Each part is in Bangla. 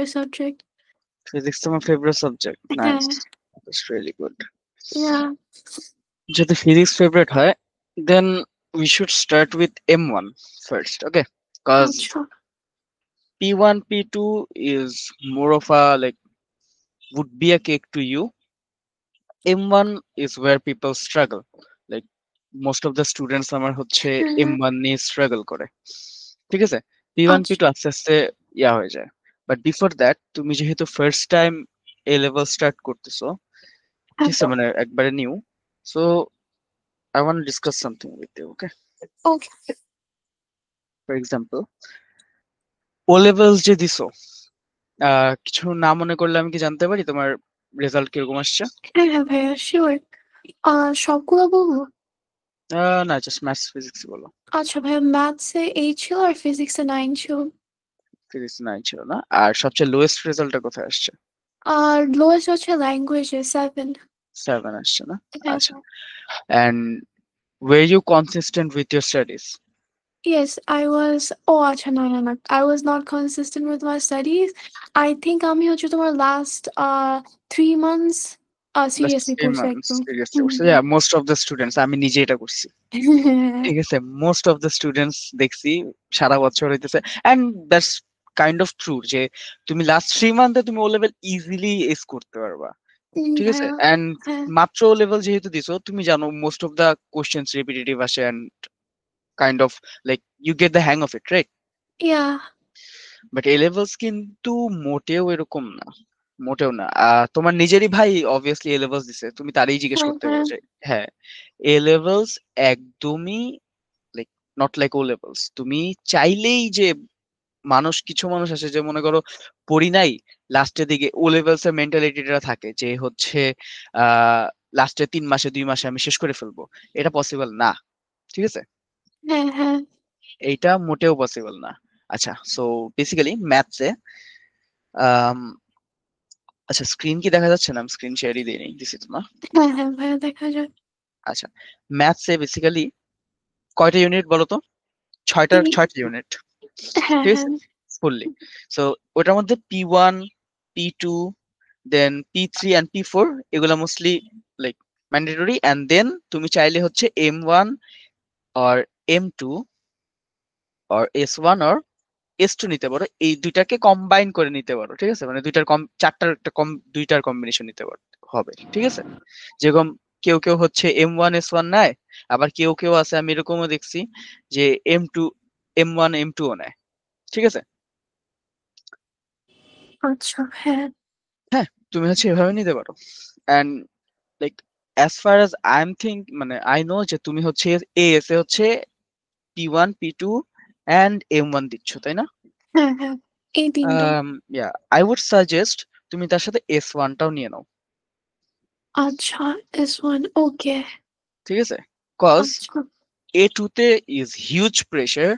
favorite subject. Physics তোমার favorite subject. Nice. হ্যাঁ, That's really good. yeah, যদি physics favorite হয়, then we should start with M1 first, okay? Because আচ্ছা। P1, P2 is more of a like would be a cake to you. M1 is where people struggle. Like most of the students আমার হচ্ছে হুম, হুম, M1 নিয়ে struggle করে। ঠিক আছে? P1, আচ্ছা। P2 আস্তে আস্তে ইয়া হয়ে যায়। But before that তুমি যেহেতু first time A level start করতেছো, ঠিক হ্যাঁ, আছে? মানে একবারে new. So I want to discuss something with you, okay? Okay. For example, O levels যে দিছো, কিছু না মনে করলে আমি কি জানতে পারি তোমার রেজাল্ট কিরকম আসছে? হ্যাঁ, হ্যাঁ ভাইয়া, শিওর। সবগুলো বলবো? না, জাস্ট ম্যাথস ফিজিক্স বলো। আচ্ছা ভাইয়া, ম্যাথসে 8 ছিল আর ফিজিক্সে 9 ছিল। ফিজিক্স 9 ছিল না? আর সবচেয়ে লোয়েস্ট রেজাল্টটা কোথায় আসছে? আর লোয়েস্ট হচ্ছে ল্যাঙ্গুয়েজে 7। 7 আসছে না? হ্যাঁ, আচ্ছা। হ্যাঁ। And were you consistent with your studies? Yes, I was. ও আচ্ছা, না, না, না। I was not consistent with my studies. I think আমি হচ্ছে তোমার লাস্ট 3 months Last সিরিয়াসলি 3 পড়ছি months একদম। seriously হুম, করছে? হুম। Yeah, most of the students, আমি নিজে এটা করছি। ঠিক আছে? Most of the students দেখছি সারা বছর হইতেছে, and that's kind of true যে তুমি লাস্ট 3 মান্থে তুমি ও লেভেল ইজিলি এস করতে পারবা। ঠিক আছে? ভাইয়া, And হ্যাঁ। মাত্র ও লেভেল যেহেতু দিছো তুমি জানো most of the questions repetitive আসে, and kind of like you get the hang of it, right? Yeah. But A levels কিন্তু মোটেও এরকম না, মোটেও না। তোমার নিজেরই ভাই অবভিয়াসলি এ লেভেলস দিছে, তুমি তারই জিজ্ঞেস হ্যাঁ, করতে পারো হ্যাঁ। যে হ্যাঁ, এ লেভেলস একদমই like not like O levels. তুমি চাইলেই যে মানুষ, কিছু মানুষ আছে যে মনে করো পড়ি নাই, লাস্টের দিকে ও লেভেলস এর মেন্টালিটিটা থাকে যে হচ্ছে লাস্টের 3 মাসে 2 মাসে আমি শেষ করে ফেলবো। এটা পসিবল না, ঠিক আছে? হ্যাঁ, হ্যাঁ। এইটা মোটেও পসিবল না। আচ্ছা, সো বেসিক্যালি ম্যাথসে আচ্ছা, স্ক্রিন কি দেখা যাচ্ছে না? আমি স্ক্রিন শেয়ারই দিইনি, দিছি তো না? হ্যাঁ, হ্যাঁ ভাইয়া, দেখা যায়। আচ্ছা, ম্যাথসে বেসিক্যালি কয়টা ইউনিট বলো তো? এই 6টা ইউনিট, হ্যাঁ, ঠিক আছে? হ্যাঁ। ফুললি। সো ওটার মধ্যে P1, P2, then P3 and P4 এগুলা mostly like mandatory, and then তুমি চাইলে হচ্ছে M1 or M2 or S1 or S2 নিতে পারো। এই দুইটাকে কম্বাইন করে নিতে পারো, ঠিক আছে? মানে দুইটার চারটার একটা দুইটার কম্বিনেশন নিতে পারো, হবে, ঠিক আছে? যেরকম কেউ কেউ হচ্ছে M1 S1 নেয়, আবার কেউ কেউ আছে আমি এরকমও দেখছি যে M2 M1 M2ও নেয়, ঠিক আছে? আচ্ছা, হ্যাঁ। হ্যাঁ, তুমি হচ্ছে এভাবে নিতে পারো। And like as far as I am মানে আই নো যে তুমি হচ্ছে এএস এ হচ্ছে P1 P2 এন্ড M1 দিচ্ছ, তাই না? হ্যাঁ, হ্যাঁ। এই ৩ টা। ইয়া, আই উড সাজেস্ট তুমি তার সাথে S1টাও নিয়ে নাও, আচ্ছা, S1 ওকে। ঠিক আছে? কজ আচ্ছা। A2 তে is huge pressure,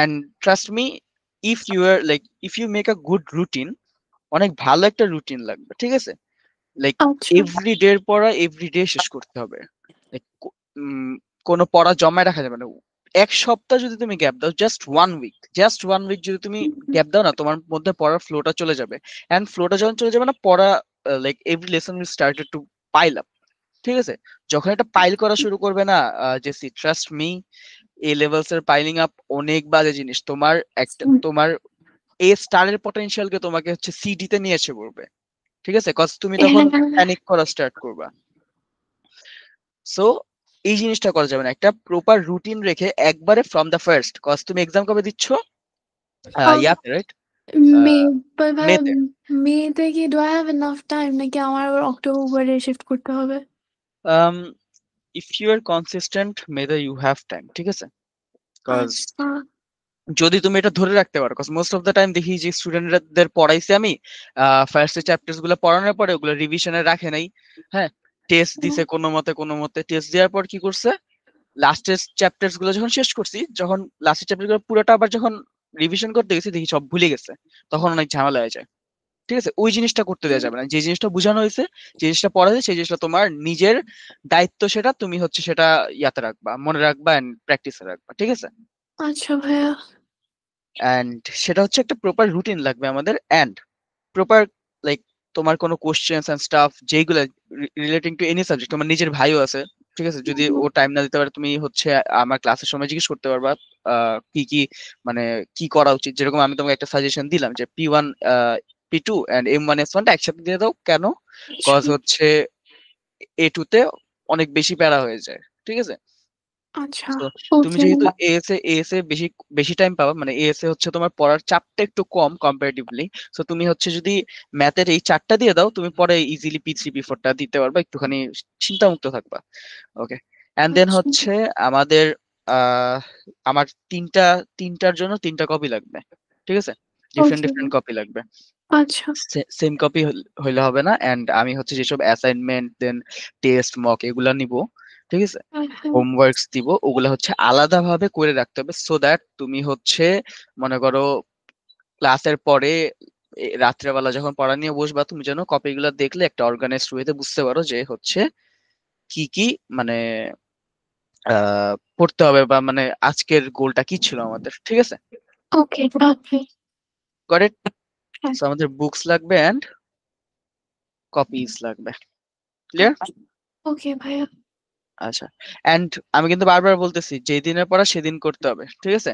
and trust me, if you make a good routine, অনেক ভালো একটা রুটিন লাগবে, ঠিক আছে? লাইক আচ্ছা। এভরি ডে পড়া এভরি ডে শেষ করতে হবে। লাইক কোনো পড়া জমায় রাখা যাবে না। 1 সপ্তাহ যদি তুমি গ্যাপ দাও, জাস্ট ওয়ান উইক যদি তুমি হুম, হুম। গ্যাপ দাও না, তোমার মধ্যে পড়ার ফ্লোটা চলে যাবে। এন্ড ফ্লোটা যখন চলে যাবে না, পড়া like every lesson will started to pile up, ঠিক আছে? যখন এটা পাইল করা শুরু করবে না, জেসি ট্রাস্ট মি, এ লেভেলস এর পাইলিং আপ অনেক বাজে জিনিস। তোমার এ স্টারের পটেনশিয়ালকে তোমাকে হচ্ছে সিডি তে নিয়ে এসে পড়বে, ঠিক আছে? কজ তুমি তখন হ্যাঁ, হ্যাঁ। প্যানিক করা স্টার্ট করবা। সো এই জিনিসটা করা যাবে না। একটা প্রপার রুটিন রেখে একবারে ফ্রম দ্য ফার্স্ট, কজ তুমি এক্সাম কবে দিচ্ছ? আ ইয়াতে, রাইট? মে ভাইয়া, মেতে। মেতে কি do I have enough time নাকি আমার আবার অক্টোবরে শিফট করতে হবে? ইফ ইউ আর কনসিস্টেন্ট মেতে ইউ হ্যাভ টাইম, ঠিক আছে? কজ আচ্ছা। যদি তুমি এটা ধরে রাখতে পারো, cause most of the time দেখি যে স্টুডেন্টদের পড়াইছি আমি, ফার্স্ট চ্যাপ্টার্স গুলো পড়ানোর পরে ওগুলো রিভিশনে রাখে নাই। হ্যাঁ, টেস্ট দিছে কোনো মতে টেস্ট দেওয়ার পর কি করছে, লাস্টের চ্যাপ্টার্স গুলো যখন শেষ করছি, যখন লাস্টের চ্যাপ্টার গুলো পুরোটা আবার যখন রিভিশন করতে গেছি দেখি সব ভুলে গেছে, তখন অনেক ঝামেলা হয়ে যায়, ঠিক আছে? ওই জিনিসটা করতে দেওয়া যাবে না। যে জিনিসটা বোঝানো হয়েছে, যে জিনিসটা পড়া হয়েছে, সেই জিনিসটা তোমার নিজের দায়িত্ব, সেটা তুমি হচ্ছে সেটা ইয়াতে রাখবা, মনে রাখবা এন্ড প্র্যাকটিসে রাখবা, ঠিক আছে? আচ্ছা ভাইয়া। এন্ড সেটা হচ্ছে একটা প্রপার রুটিন লাগবে আমাদের। এন্ড প্রপার লাইক তোমার কোনো কোশ্চেন্স এন্ড স্টাফ যেগুলো রিলেটিং টু এনি সাবজেক্ট, তোমার নিজের ভাইও আছে, ঠিক আছে, যদি ও টাইম না দিতে পারে তুমি হচ্ছে আমার ক্লাসের সময় জিজ্ঞেস করতে পারবা কি কি মানে কি করা উচিত। যেরকম আমি তোমাকে একটা সাজেশন দিলাম যে P1 P2 এন্ড M1 S1টা একসাথে দিয়ে দাও, কেন? কজ হচ্ছে A2 তে অনেক বেশি প্যারা হয়ে যায়, ঠিক আছে। আচ্ছা, তো তুমি ওকে। যেহেতু এএস এ বেশি বেশি টাইম পাবা, মানে এএস এ হচ্ছে তোমার পড়ার চাপটা একটু কম কম্পারেটিভলি, সো তুমি হচ্ছে যদি ম্যাথের এই চারটা দিয়ে দাও, তুমি পরে ইজিলি P3 P4টা দিতে পারবা, একটুখানি চিন্তামুক্ত থাকবা। ওকে, এন্ড দেন আচ্ছা, হচ্ছে আমাদের আহ আমার তিনটার জন্য তিনটা কপি লাগবে, ঠিক আছে, ডিফারেন্ট ওকে। ডিফারেন্ট কপি লাগবে, আচ্ছা, সেম কপি হইলে হবে না। এন্ড আমি হচ্ছে যেসব অ্যাসাইনমেন্ট দেন টেস্ট মক এগুলা নিব, ঠিক আছে, হ্যাঁ, হ্যাঁ। হোমওয়ার্কস দিব, ওগুলা হচ্ছে আলাদাভাবে করে রাখতে হবে, সো দ্যাট তুমি হচ্ছে মনে করো ক্লাসের পরে রাত্রেবেলা যখন পড়া নিয়ে বসবা, তুমি যেন কপিগুলো দেখলে একটা অর্গানাইজড ওয়েতে বুঝতে পারো যে হচ্ছে কি কি মানে পড়তে হবে, বা মানে আজকের গোলটা কি ছিল আমাদের, ঠিক আছে। Okay, okay. Got it? হ্যাঁ, সো আমাদের বুকস লাগবে এন্ড কপিজ লাগবে, ক্লিয়ার? ওকে ভাইয়া। আচ্ছা, এন্ড আমি কিন্তু বারবার বলতেছি যেই দিনের পড়া সেদিন করতে হবে, ঠিক আছে।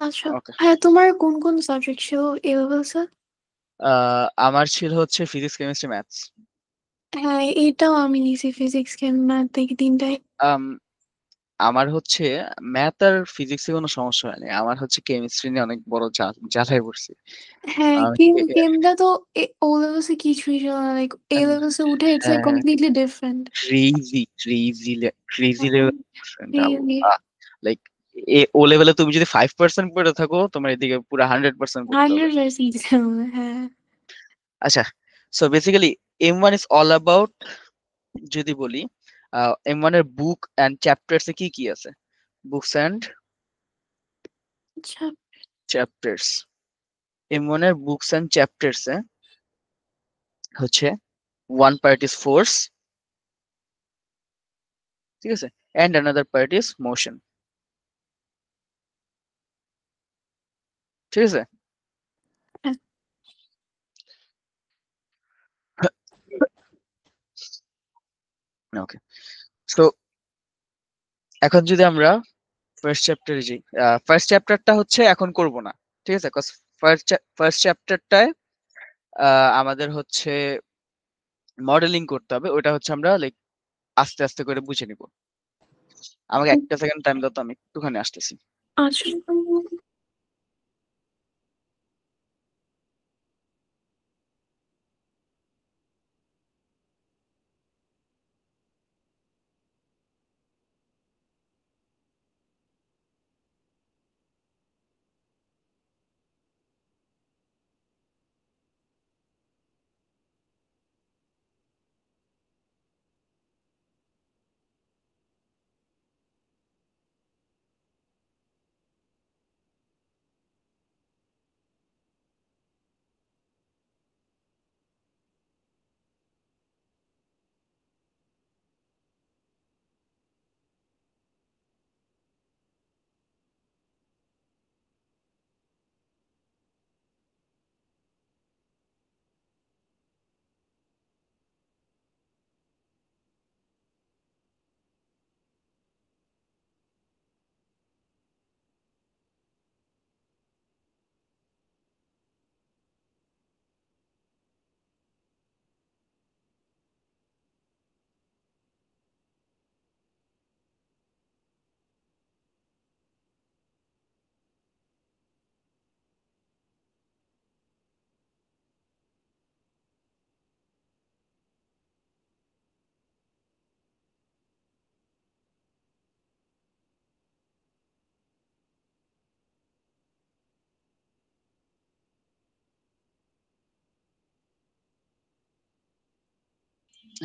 আচ্ছা ওকে, ভাইয়া, তোমার কোন কোন সাবজেক্ট ছিল এ লেভেলসে? আমার ছিল হচ্ছে ফিজিক্স কেমিস্ট্রি ম্যাথস। হ্যাঁ, এটাও আমি নিয়েছি, ফিজিক্স কেম ম্যাথ থেকে তিনটাই। আমার হচ্ছে ম্যাথ আর ফিজিক্সে কোনো সমস্যা হয়নি, আমার হচ্ছে কেমিস্ট্রি নিয়ে অনেক বড় জ্বালায় পড়ছি। হ্যাঁ, আমি কেমটা তো ও লেভেলসে কিছুই ছিল না, লাইক এ লেভেলসে উঠে ইটস লাইক হ্যাঁ, completely different. Crazy crazy crazy হ্যাঁ, লেভেল, লাইক ও লেভেলে তুমি যদি 5% পড়ে থাকো, তোমার এদিকে পুরো 100% পড়তে হবে। 100% হ্যাঁ। আচ্ছা, so basically M1 is all about, যদি বলি M1 এর বুক এন্ড চ্যাপ্টার্স এ কি কি আছে, বুকস এন্ড আচ্ছা, চ্যাপ্টার্স। M1 এর বুকস এন্ড চ্যাপ্টার্স এ হচ্ছে ওয়ান পার্ট ইজ ফোর্স, ঠিক আছে, and another part is motion, ঠিক আছে। হ্যাঁ, ওকে, সো এখন যদি আমরা ফার্স্ট চ্যাপ্টারে যাই, ফার্স্ট চ্যাপ্টারটা হচ্ছে এখন করব না, ঠিক আছে, কজ ফার্স্ট চ্যাপ্টারটায় আমাদের হচ্ছে মডেলিং করতে হবে, ওটা হচ্ছে আমরা লাইক আস্তে আস্তে করে বুঝে নিব। আমাকে একটা সেকেন্ড টাইম দাও তো, আমি একটুখানি আসতেছি। আচ্ছা।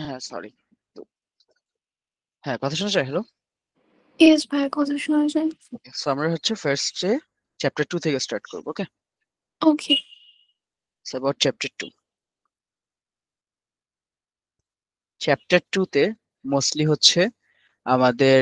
হ্যাঁ, সরি। হ্যাঁ, কথা শোনা যায়? হ্যালো। ইয়েস ভাইয়া, কথা শোনা যায়। সো আমরা হচ্ছে ফার্স্টে চ্যাপ্টার 2 থেকে স্টার্ট করব। Okay, okay. So about chapter 2। Chapter 2 তে মোস্টলি হচ্ছে আমাদের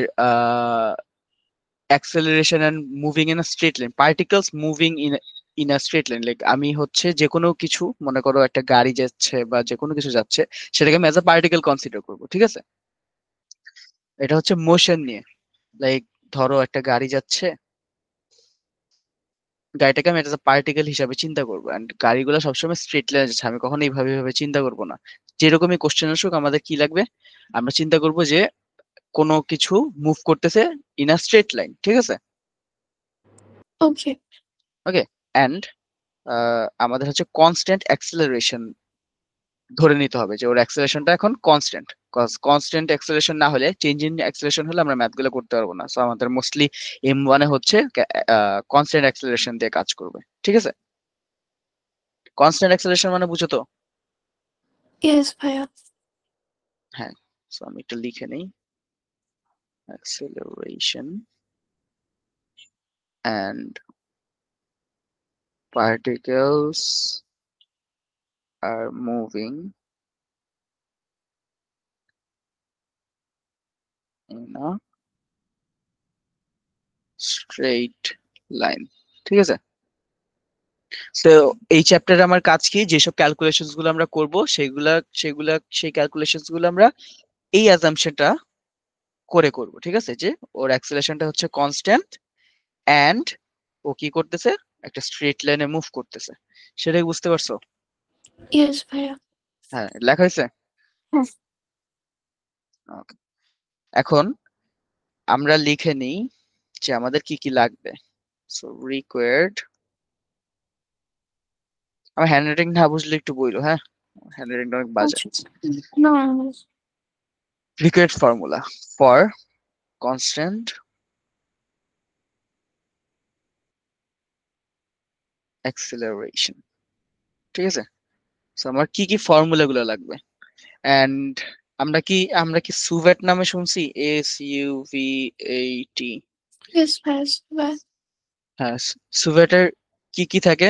acceleration and moving in a straight line, particles moving in in a straight line, like আমি হচ্ছে যে কোনো কিছু, মনে করো একটা গাড়ি যাচ্ছে বা যে কোনো কিছু যাচ্ছে, সেটাকে আমি অ্যাজ আ পার্টিকেল কনসিডার করবো, ঠিক আছে? এটা হচ্ছে মোশন নিয়ে, লাইক ধরো একটা গাড়ি যাচ্ছে, গাড়িটাকে আমি একটা পার্টিকেল হিসাবে চিন্তা করবো, এন্ড গাড়িগুলো সবসময় স্ট্রেট লাইনে যাচ্ছে, আমি কখনো এইভাবে এইভাবে চিন্তা করবো না। যেরকমই কোশ্চেন আসুক আমাদের কি লাগবে, আমরা চিন্তা করবো যে কোনো কিছু মুভ করতেছে ইন আ স্ট্রেট লাইন, ঠিক আছে? ওকে। ওকে। এন্ড আমাদের হচ্ছে কনস্ট্যান্ট অ্যাক্সেলারেশন ধরে নিতে হবে, যে ওর অ্যাক্সেলারেশনটা এখন কনস্ট্যান্ট। কনস্ট্যান্ট অ্যাক্সেলারেশন না হলে, চেঞ্জ ইন অ্যাক্সেলারেশন হলে আমরা ম্যাথ গুলো করতে পারবো না। সো আমাদের মোস্টলি M1 হচ্ছে কনস্ট্যান্ট অ্যাক্সেলারেশন দিয়ে কাজ করবে, ঠিক আছে? কনস্ট্যান্ট অ্যাক্সেলারেশন মানে বুঝো তো? ইয়েস ভাইয়া। হ্যাঁ। সো আমি একটু লিখে নেই, acceleration and particles are moving in a straight line, ঠিক আছে? তো এই চ্যাপ্টারে আমার কাজ কি, যেসব ক্যালকুলেশনস গুলো আমরা করব সেই ক্যালকুলেশনস গুলো আমরা এই অ্যাজাম্পশনটা করে করব, ঠিক আছে? যে ওর অ্যাক্সেলারেশনটা হচ্ছে কনস্ট্যান্ট, এন্ড ও কি করতেছে, একটা স্ট্রেট লাইনে মুভ করতেছে, সেটাই বুঝতে পারছো? ইয়েস ভাইয়া। হ্যাঁ, লেখা হয়েছে। হ্যাঁ। Okay. এখন আমরা লিখে নিই যে আমাদের কি কি লাগবে। সো রিকোয়ার্ড, আমার হ্যান্ডরাইটিং না বুঝলে একটু বইলো, হ্যাঁ, হ্যান্ডরাইটিংটা অনেক বাজে। আচ্ছা। না না, না। Required formula for constant acceleration, ঠিক আছে? সো আমার কি কি ফর্মুলা গুলো লাগবে, এন্ড আমরা কি সুভেট নামে শুনছি, SUVAT? ইয়েস ভাইয়া, ভাইয়া। হ্যাঁ, সুভেটের কি কি থাকে?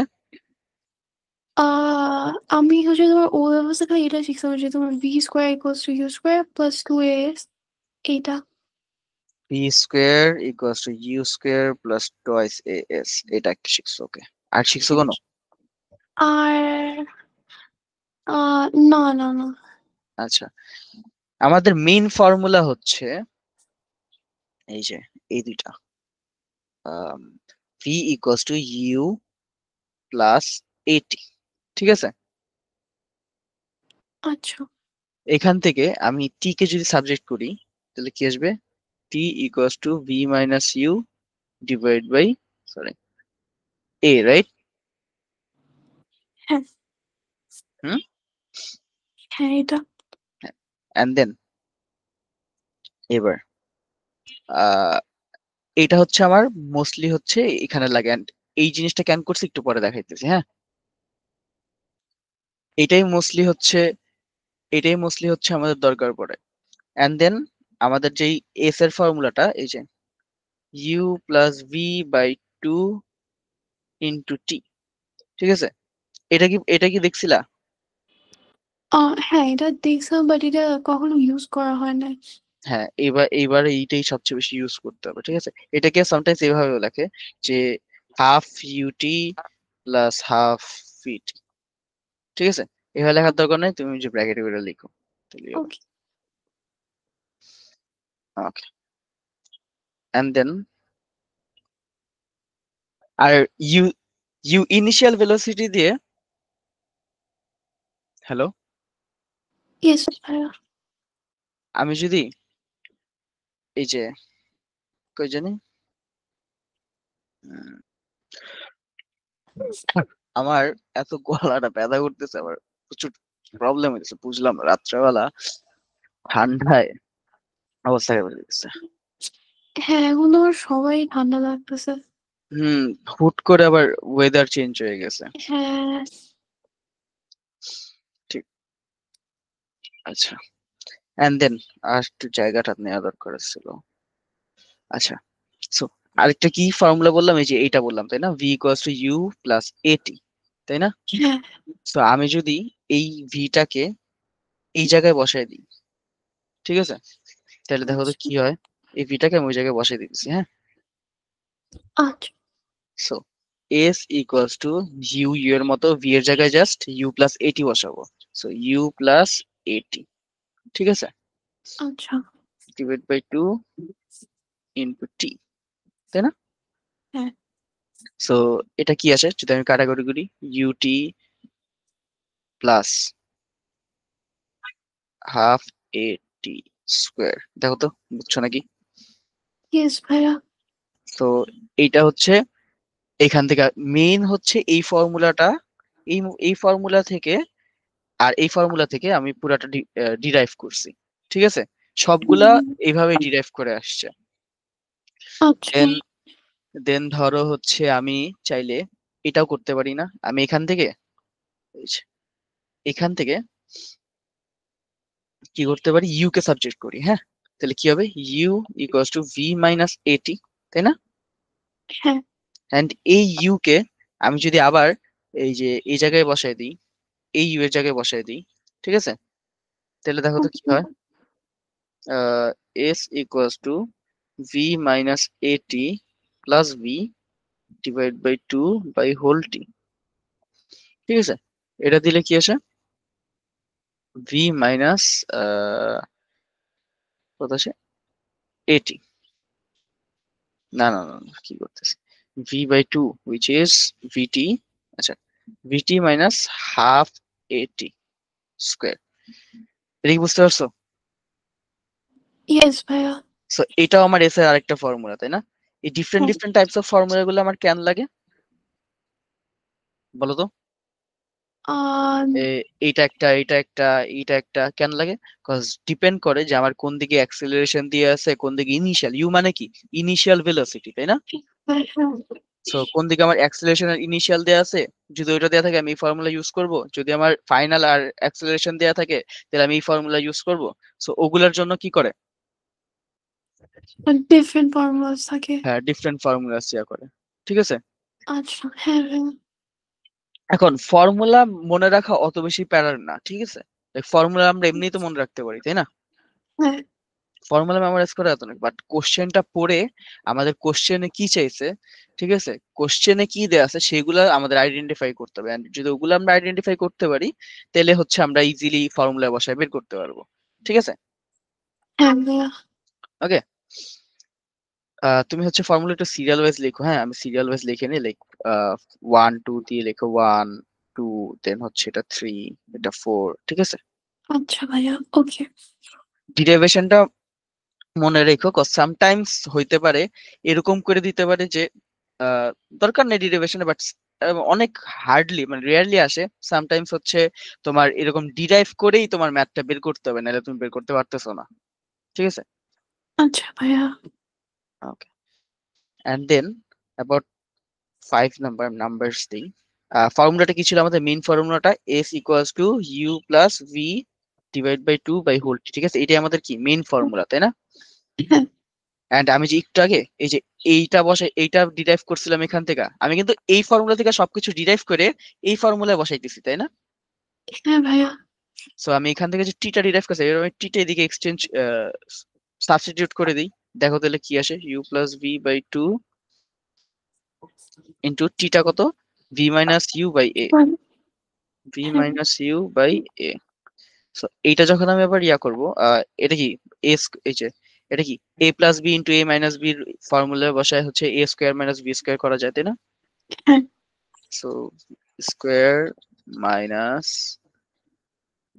আমি হচ্ছে তোমার ও ব্যবস্থা খালি এটা শিখছিলাম যে তোমার v² = u² + 2as, এইটা। B² = u² + 2as, এটা একটা শিখছো, ওকে। আর শিখছো কোনো? আর না না না। আচ্ছা, আমাদের মেইন ফর্মুলা হচ্ছে এই যে এই দুইটা, V = u + 80, ঠিক আছে? আচ্ছা। এখান থেকে আমি টি কে যদি সাবজেক্ট করি, তাহলে কি আসবে? T = v - u sorry right? হ্যাঁ। হুম। হ্যাঁ, এটা। এন্ড দেন এবার আহ এটা হচ্ছে আমার মোস্টলি হচ্ছে এখানে লাগে, and এই জিনিসটা কেন করছি একটু পরে দেখাইতেছি, হ্যাঁ। এটাই মোস্টলি হচ্ছে এটাই মোস্টলি হচ্ছে আমাদের দরকার পড়ে। এন্ড দেন আমাদের যেই এস এর ফর্মুলাটা, এই যে u + v/2 * t, ঠিক আছে? এটা কি দেখছিলা? হ্যাঁ, এটা দেখছিলাম, বাট এটা কখনো ইউজ করা হয় না। হ্যাঁ, এইবার এইটাই সবচেয়ে বেশি ইউজ করতে হবে, ঠিক আছে? এটাকে সামটাইমস এইভাবে লেখে যে হাফ ইউটি প্লাস হাফ ভিটি, ঠিক আছে? এভাবে লেখার দরকার নেই, তুমি যে ব্র্যাকেটে করে লিখো তাহলেই হবে। Okay. Okay. And then are you you initial velocity দিয়ে, হ্যালো, ইয়েস ভাইয়া। আমি যদি এই যে কই জানি উম, আমার এত গলাটা ব্যথা করতেছে, আমার প্রচুর প্রবলেম হইতেছে, বুঝলাম না, রাত্রেবেলা ঠান্ডায় অবস্থা খারাপ হয়ে গেছে। হ্যাঁ, এখন আমার সবাই ঠান্ডা লাগতেছে। হুম, হুট করে আবার ওয়েদার চেঞ্জ হয়ে গেছে। হ্যাঁ। ঠিক। আচ্ছা, এন্ড দেন আর একটু জায়গাটা নেওয়া দরকার ছিল। আচ্ছা, সো আরেকটা কি ফর্মুলা বললাম, এই যে এইটা বললাম, তাই না? v = u + 80, তাই না? হ্যাঁ। সো আমি যদি এই ভিটাকে এই জায়গায় বসাই দিই, ঠিক আছে? তাহলে দেখো তো আচ্ছা। কি হয়। এই ভিটাকে আমি ওই জায়গায় বসাই দিতেছি, হ্যাঁ। আচ্ছা। So S equals to U এর মতো ভি এর জায়গায় জাস্ট ইউ প্লাস এটি বসাবো, সো ইউ প্লাস এটি, ঠিক আছে, আচ্ছা। ডিভাইড বাই 2 ইনটু টি, তাই না? হ্যাঁ। সো এটা কি আসে যদি আমি কাটাকুটি করি, UT plus half AT square, দেখো তো বুঝছো নাকি? ইয়েস ভাইয়া। তো এইটা হচ্ছে এখান থেকে মেইন হচ্ছে এই ফর্মুলাটা, এই এই ফর্মুলা থেকে আর এই ফর্মুলা থেকে আমি পুরাটা ডিরাইভ করছি, ঠিক আছে, সবগুলা এইভাবে ডিরাইভ করে আসছে। আচ্ছা। দেন দেন ধরো হচ্ছে আমি চাইলে এটাও করতে পারি না, আমি এখান থেকে এই যে, এখান থেকে কি করতে পারি, ইউ কে সাবজেক্ট করি, হ্যাঁ, তাহলে কি হবে, U equals to V minus AT, তাই না? হ্যাঁ। এন্ড এই ইউ কে আমি যদি আবার এই যে এই জায়গায় বসাই দিই, এই ইউ এর জায়গায় বসাই দিই, ঠিক আছে, তাহলে দেখো তো কি হয়, S equals to V minus A T plus V divide by 2 by whole T, ঠিক আছে, এটা দিলে কি আসে, ভি মাইনাস কত আসে, এটি, না না না না, কি করতেছি, ভি বাই 2 উইচ ইজ ভিটি, আচ্ছা, ভিটি মাইনাস হাফ এটি স্কোয়ার, এটা কি বুঝতে পারছো? ইয়েস ভাইয়া। সো এটাও আমার এস এর আরেকটা ফর্মুলা, তাই না? এই ডিফারেন্ট হ্যাঁ। ডিফারেন্ট টাইপস অফ ফর্মুলা গুলো আমার কেন লাগে বলো তো? আহ এইটা একটা, এইটা একটা, এইটা একটা কেন লাগে? কজ ডিপেন্ড করে যে আমার কোন দিকে অ্যাক্সেলারেশন দিয়ে আছে, কোন দিকে ইনিশিয়াল, ইউ মানে কি, ইনিশিয়াল ভেলোসিটি, তাই না? ভাইয়া। সো কোন দিকে আমার অ্যাক্সেলারেশন আর ইনিশিয়াল দেয়া আছে, যদি ওইটা দেয়া থাকে আমি এই ফর্মুলা ইউজ করব, যদি আমার ফাইনাল আর অ্যাক্সেলারেশন দেয়া থাকে তাহলে আমি এই ফর্মুলা ইউজ করব। সো ওগুলার জন্য কি করে, ডিফারেন্ট ফর্মুলাস থাকে। হ্যাঁ ডিফারেন্ট ফর্মুলা ইয়া করে, ঠিক আছে। আচ্ছা। হ্যাঁ ভাইয়া। এখন ফর্মুলা মনে রাখা অত বেশি প্যারার না, ঠিক আছে, ফর্মুলা আমরা এমনিই তো মনে রাখতে পারি, তাই না? হ্যাঁ। ফর্মুলা মেমোরাইজ করা এত না, বাট কোশ্চেনটা পড়ে আমাদের কোশ্চেনে কি চাইছে, ঠিক আছে, কোশ্চেনে কি দেয়া আছে সেগুলো আমাদের আইডেন্টিফাই করতে হবে, and যদি ওগুলো আমরা আইডেন্টিফাই করতে পারি তাহলে হচ্ছে আমরা ইজিলি ফর্মুলা বসায় বের করতে পারবো, ঠিক আছে। হ্যাঁ ভাইয়া। ওকে, তুমি হচ্ছে ফর্মুলা একটু সিরিয়াল ওয়াইজ লেখো, হ্যাঁ আমি সিরিয়াল ওয়াইজ লিখে নিই, লাইক 1 2 দিয়ে লেখো, 1 2, দেন হচ্ছে এটা 3, এটা 4, ঠিক আছে। আচ্ছা ভাইয়া। ওকে। ডিরাইভেশনটা মনে রেখো, সামটাইমস হইতে পারে এরকম করে দিতে পারে যে দরকার নেই ডেরিভেশনে, বাট অনেক হার্ডলি মানে রেয়ারলি আসে, সামটাইমস হচ্ছে তোমার এরকম ডিরাইভ করেই তোমার ম্যাথটা বের করতে হবে, নাহলে তুমি বের করতে পারতেছো না, ঠিক আছে। আচ্ছা ভাইয়া। Okay, and then about 5 number numbers দিই, ফর্মুলাটা কি ছিল আমাদের, মেইন ফর্মুলাটা S equals to U plus V divide by 2 by whole, ঠিক আছে, এটাই আমাদের কি মেইন ফর্মুলা, তাই না? হ্যাঁ। এন্ড আমি যে একটু আগে এই যে এইটা বসে এইটা ডিরাইভ করছিলাম এখান থেকে, আমি কিন্তু এই ফর্মুলা থেকে সবকিছু ডিরাইভ করে এই ফর্মুলায় বসাইতেছি, তাই না? হ্যাঁ ভাইয়া। সো আমি এখান থেকে যে টিটা ডিরাইভ করছি এবার আমি টিটা এদিকে এক্সচেঞ্জ সাবস্টিটিউট করে দিই, দেখো তাহলে কি আসে, U plus V by 2 into টিটা কত, V minus U by A, V হ্যাঁ। Minus U by A. So এইটা যখন আমি আবার ইয়া করবো, এটা কি এস, এই যে এটা কি A plus B into A minus বির ফর্মুলা বসায় হচ্ছে A square minus B square করা যায়, তাই না? হ্যাঁ। So square minus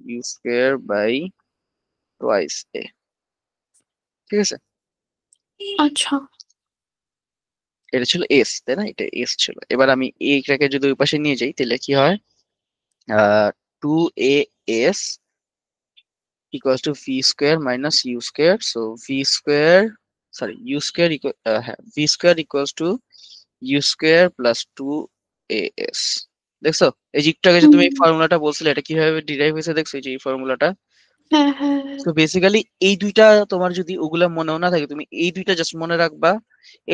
U square by twice A, ঠিক আছে, আচ্ছা। এটা ছিল এস, তাই না, এটা এস ছিল। এবার আমি এইটাকে যদি ওই পাশে নিয়ে যাই তাহলে কি হয়, 2a s equals to v square minus u square, so v square, sorry u square হ্যাঁ v square equals to u square plus 2as, দেখছো এই যে একটু আগে যে হুম। তুমি এই ফর্মুলাটা বলছিলে এটা কিভাবে ডিরাইভ হয়েছে, দেখছো এই যে এই ফর্মুলাটা। হ্যাঁ হ্যাঁ হ্যাঁ। তো বেসিক্যালি এই দুইটা তোমার যদি ওগুলা মনেও না থাকে তুমি এই দুইটা জাস্ট মনে রাখবা,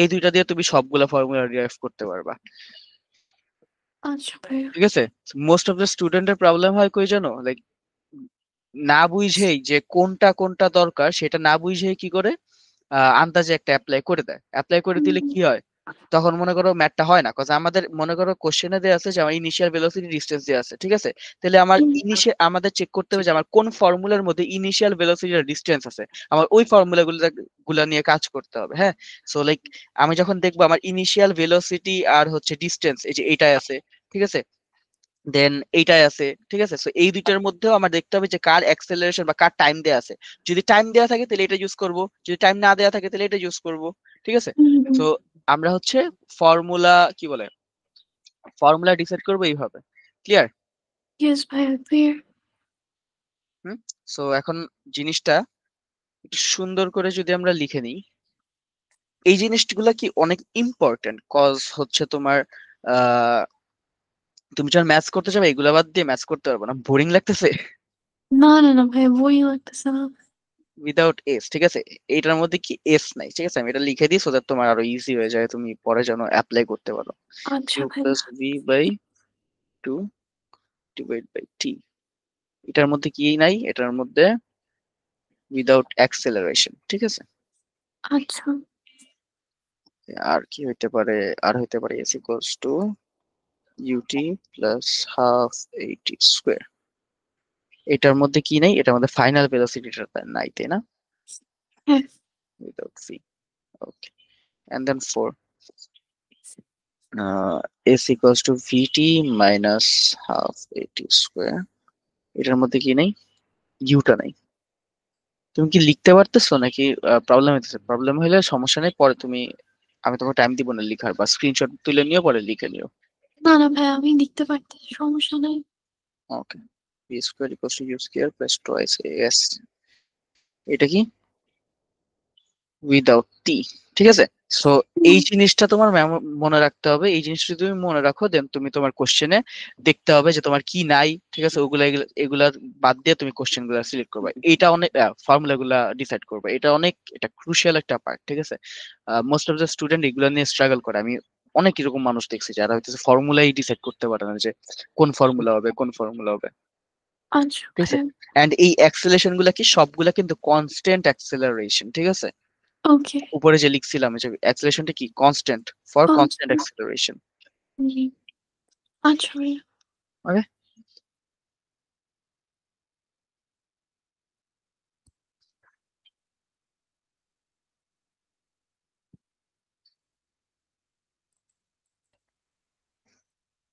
এই দুইটা দিয়ে তুমি সবগুলা ফর্মুলা ডিরাইভ করতে পারবা, আচ্ছা ভাইয়া। ঠিক আছে। মোস্ট অফ দ্য স্টুডেন্টের প্রবলেম হয় কই জানো, লাইক না বুঝেই যে কোনটা কোনটা দরকার সেটা না বুঝেই কি করে আন্দাজে একটা অ্যাপ্লাই করে দেয়, অ্যাপ্লাই করে দিলে হুম। কি হয়, তখন মনে করো ম্যাথটা হয় না, কজ আমাদের মনে করো কোশ্চেনে দেওয়া আছে যে আমার ইনিশিয়াল ভেলোসিটি ডিসটেন্স দেওয়া আছে, ঠিক আছে? তাহলে আমার হুম, ইনিশিয়াল আমাদের চেক করতে হবে যে আমার কোন ফর্মুলার মধ্যে ইনিশিয়াল ভেলোসিটি আর ডিসটেন্স আছে, আমার ওই ফর্মুলা গুলা নিয়ে কাজ করতে হবে। হ্যাঁ, সো লাইক আমি যখন দেখবো আমার ইনিশিয়াল ভেলোসিটি আর হচ্ছে ডিসটেন্স এই যে এইটাই আছে, ঠিক আছে, দেন এইটাই আছে, ঠিক আছে, সো এই দুইটার মধ্যেও আমার দেখতে হবে যে কার অ্যাক্সেলারেশন বা কার টাইম দেওয়া আছে। যদি টাইম দেওয়া থাকে তাহলে এটা ইউজ করব, যদি টাইম না দেওয়া থাকে তাহলে এটা ইউজ করব, ঠিক আছে? হুম, হুম। সো আমরা হচ্ছে ফর্মুলা কি বলে ফর্মুলা ডিসাইড করবো এইভাবে। ক্লিয়ার? Yes, ভাইয়া ক্লিয়ার। হুম। সো এখন জিনিসটা একটু সুন্দর করে যদি আমরা লিখে নিই, এই জিনিসগুলা কি অনেক ইম্পর্টেন্ট, কজ হচ্ছে তোমার আহ তুমি যখন ম্যাথস করতে যাবে এগুলা বাদ দিয়ে ম্যাথস করতে পারবো না, বোরিং লাগতেছে না না না ভাইয়া, বই লাগতেছে না। উইদাউট এস, ঠিক আছে? এইটার মধ্যে কি এস নাই, ঠিক আছে, আমি এটা লিখে দিই সো দ্যাট তোমার আরো ইজি হয়ে যায়, তুমি পরে যেন অ্যাপ্লাই করতে পারো। আচ্ছা কিউ প্লাস ভাইয়া। V by two divide by T, এটার মধ্যে কি নাই, এটার মধ্যে উইদাউট অ্যাক্সেলারেশন, ঠিক আছে? আচ্ছা। আর কি হইতে পারে, আর হইতে পারে S equals to UT plus half AT square, এটার মধ্যে কি নাই, এটার মধ্যে ফাইনাল ভেলোসিটিটা নাই, তাই না? হ্যাঁ। Without V, okay, and then 4 S equals to VT minus half AT square, এটার মধ্যে কি নেই, ইউটা নাই। তুমি কি লিখতে পারতেছো নাকি প্রবলেম হইতেছে? প্রবলেম হলে সমস্যা নেই, পরে তুমি, আমি তোমাকে টাইম দিব না লিখার, বা স্ক্রিনশট তুলে নিও পরে লিখে নিও। না না ভাইয়া, আমি লিখতে পারতেছি, সমস্যা নাই। Okay, B square equals to U square plus twice S, এটা কি উইদাউট টি, ঠিক আছে? সো হুম, এই জিনিসটা তোমার মনে রাখতে হবে, এই জিনিসটা যদি তুমি মনে রাখো দেন তুমি তোমার কোশ্চেনে দেখতে হবে যে তোমার কি নাই, ঠিক আছে, ওগুলা এগুলা বাদ দিয়ে তুমি কোশ্চেন গুলা সিলেক্ট করবে, এটা অনেক ফর্মুলা গুলা ডিসাইড করবে, এটা অনেক, এটা ক্রুশিয়াল একটা পার্ট, ঠিক আছে? মোস্ট অফ দ্য স্টুডেন্ট এগুলা নিয়ে স্ট্রাগল করে, আমি অনেক এরকম মানুষ দেখছি যারা হইতেছে ফর্মুলাই ডিসাইড করতে পারে না যে কোন ফর্মুলা হবে, কোন ফর্মুলা হবে, আচ্ছা ঠিক আছে? ভাইয়া। এন্ড এই অ্যাক্সেলারেশন গুলা কি সবগুলা কিন্তু কনস্ট্যান্ট অ্যাক্সেলারেশন, ঠিক আছে? ওকে। উপরে যে লিখছিলাম যে অ্যাক্সেলারেশনটা কি constant, for constant constant. Acceleration. জি। আচ্ছা ভাইয়া। ওকে,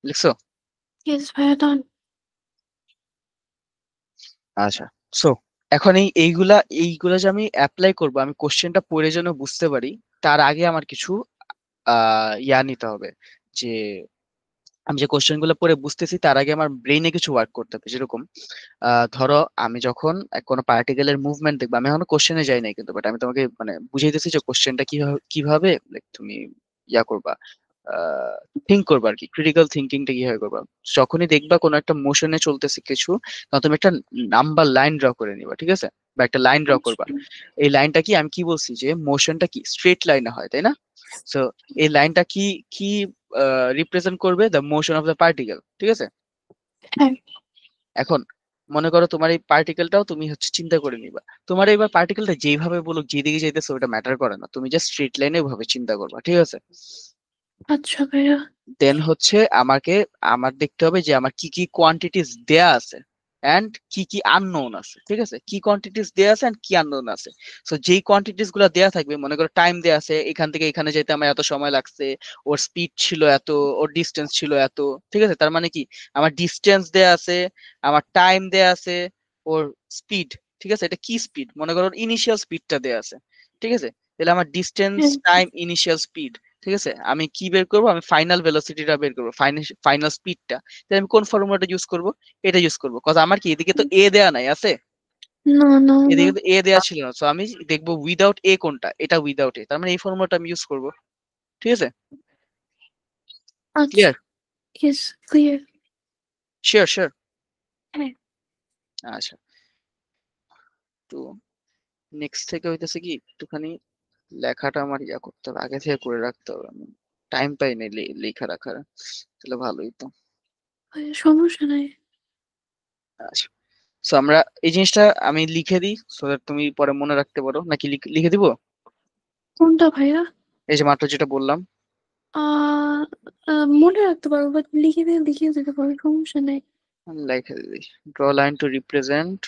লিখছো? ইয়েস ভাইয়া, ডান। আচ্ছা, সো এখন এইগুলা এইগুলা যে আমি অ্যাপ্লাই করব, আমি কোশ্চেনটা পড়ে যেন বুঝতে পারি, তার আগে আমার কিছু ইয়া নিতে হবে, যে আমি যে কোশ্চেন গুলো পড়ে বুঝতেছি তার আগে আমার ব্রেইনে কিছু ওয়ার্ক করতে হবে। যেরকম ধরো আমি যখন কোনো পার্টিকেলের মুভমেন্ট দেখবো, আমি এখনো কোশ্চেনে যাই নাই কিন্তু, বাট আমি তোমাকে মানে বুঝাইতেছি যে কোশ্চেনটা কিভাবে কিভাবে like, তুমি ইয়া করবা, থিঙ্ক করবা আর কি, ক্রিটিক্যাল থিঙ্কিংটা কিভাবে করবা। যখনই দেখবা কোনো একটা মোশনে চলতেছে কিছু, তখন তুমি একটা নাম্বার লাইন ড্র করে নিবা, ঠিক আছে, বা একটা লাইন ড্র করবা। আচ্ছা। এই লাইনটা কি, আমি কি বলছি যে মোশনটা কি স্ট্রেট লাইনে হয়, তাই না? সো এই লাইনটা কি কি রিপ্রেজেন্ট করবে, the motion of the particle, ঠিক আছে? হ্যাঁ। এখন মনে করো তোমার এই পার্টিকেলটাও তুমি হচ্ছে চিন্তা করে নিবা, তোমার এবার পার্টিকেলটা যেইভাবে বলুক যেদিকে যাইতেছে ওটা ম্যাটার করে না, তুমি জাস্ট স্ট্রেট লাইনে ভাবে চিন্তা করবা, ঠিক আছে? আচ্ছা ভাইয়া। দেন হচ্ছে আমাকে আমার দেখতে হবে যে আমার কি কি কোয়ান্টিটিস দেয়া আছে এন্ড কি কি আননোন আছে, ঠিক আছে, কি কোয়ান্টিটিস দেয়া আছে এন্ড কি আননোন আছে। সো যেই কোয়ান্টিটিস গুলো দেয়া থাকবে, মনে করো টাইম দেয়া আছে, এখান থেকে এখানে যেতে আমার এত সময় লাগছে, ওর স্পিড ছিল এত, ওর ডিস্টেন্স ছিল এত, ঠিক আছে, তার মানে কি আমার ডিস্টেন্স দেয়া আছে, আমার টাইম দেয়া আছে, ওর স্পিড, ঠিক আছে, এটা কি স্পিড, মনে করো ইনিশিয়াল স্পিডটা দেয়া আছে, ঠিক আছে, তাহলে আমার ডিস্টেন্স হ্যাঁ। টাইম ইনিশিয়াল স্পিড, ঠিক আছে, আমি কি বের করবো, আমি ফাইনাল ভেলোসিটিটা বের করবো, ফাইনাল স্পিডটা, তাহলে আমি কোন ফর্মুলাটা ইউজ করব, এটা ইউজ করবো, কজ আমার কি এদিকে তো এ দেয়া নাই আছে, না না না। এদিকে তো এ দেয়া ছিল না, সো আমি দেখবো উইদাউট এ কোনটা, এটা উইদাউট এ, তার মানে এই ফর্মুলাটা আমি ইউজ করব, ঠিক আছে? আচ্ছা। Clear? Yes clear. Sure sure. হ্যাঁ। আচ্ছা, তো নেক্সট থেকে হইতেছে কি একটুখানি লেখাটা আমার ইয়া করতে হবে, আগে থেকে করে রাখতে হবে, আমি টাইম পাই না লেখা রাখার, তাহলে ভালোই তো। ভাইয়া সমস্যা নাই। আচ্ছা, সো আমরা এই জিনিসটা আমি লিখে দিই সো দ্যাট তুমি পরে মনে রাখতে পারো, নাকি লিখে দিব? কোনটা ভাইয়া? এই যে মাত্র যেটা বললাম, আহ মনে রাখতে পারবো, বাট লিখে দিতে পারবো, সমস্যা নেই। Like draw a line to represent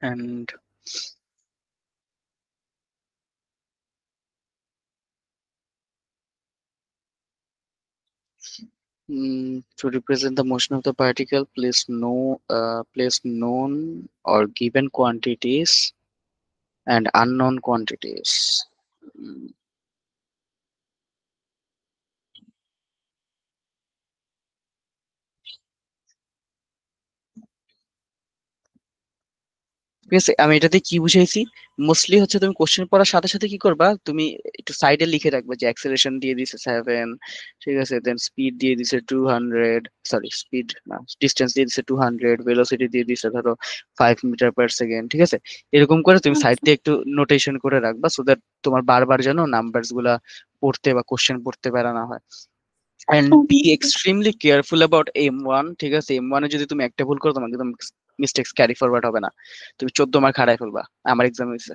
and to represent the motion of the particle, place known or given quantities and unknown quantities. উম, ঠিক আছে, আমি এটাতে কি বুঝাইছি? মোস্টলি হচ্ছে তুমি কোশ্চেন পড়ার সাথে সাথে কি করবা, তুমি একটু সাইডে লিখে রাখবে যে অ্যাক্সেলারেশন দিয়ে দিছে 7, ঠিক আছে, দেন স্পিড দিয়ে দিছে 200, সরি স্পিড না, ডিস্টেন্স দিয়ে দিছে 200, ভেলোসিটি দিয়ে দিছে ধরো 5 মিটার পার সেকেন্ড, ঠিক আছে। এরকম করে তুমি সাইড আচ্ছা। দিয়ে একটু নোটেশন করে রাখবা, সো দ্যাট তোমার বারবার যেন নাম্বারস গুলা পড়তে বা কোশ্চেন পড়তে পারা না হয়। And be Okay. Extremely careful about M1, ঠিক আছে। M1 এ যদি তুমি একটা ভুল করো, তোমার একদম মিস্টেক্স ক্যারি ফরওয়ার্ড হবে না, তুমি 14 মার্ক হারাই ফেলবা। আমার এক্সাম হয়েছে,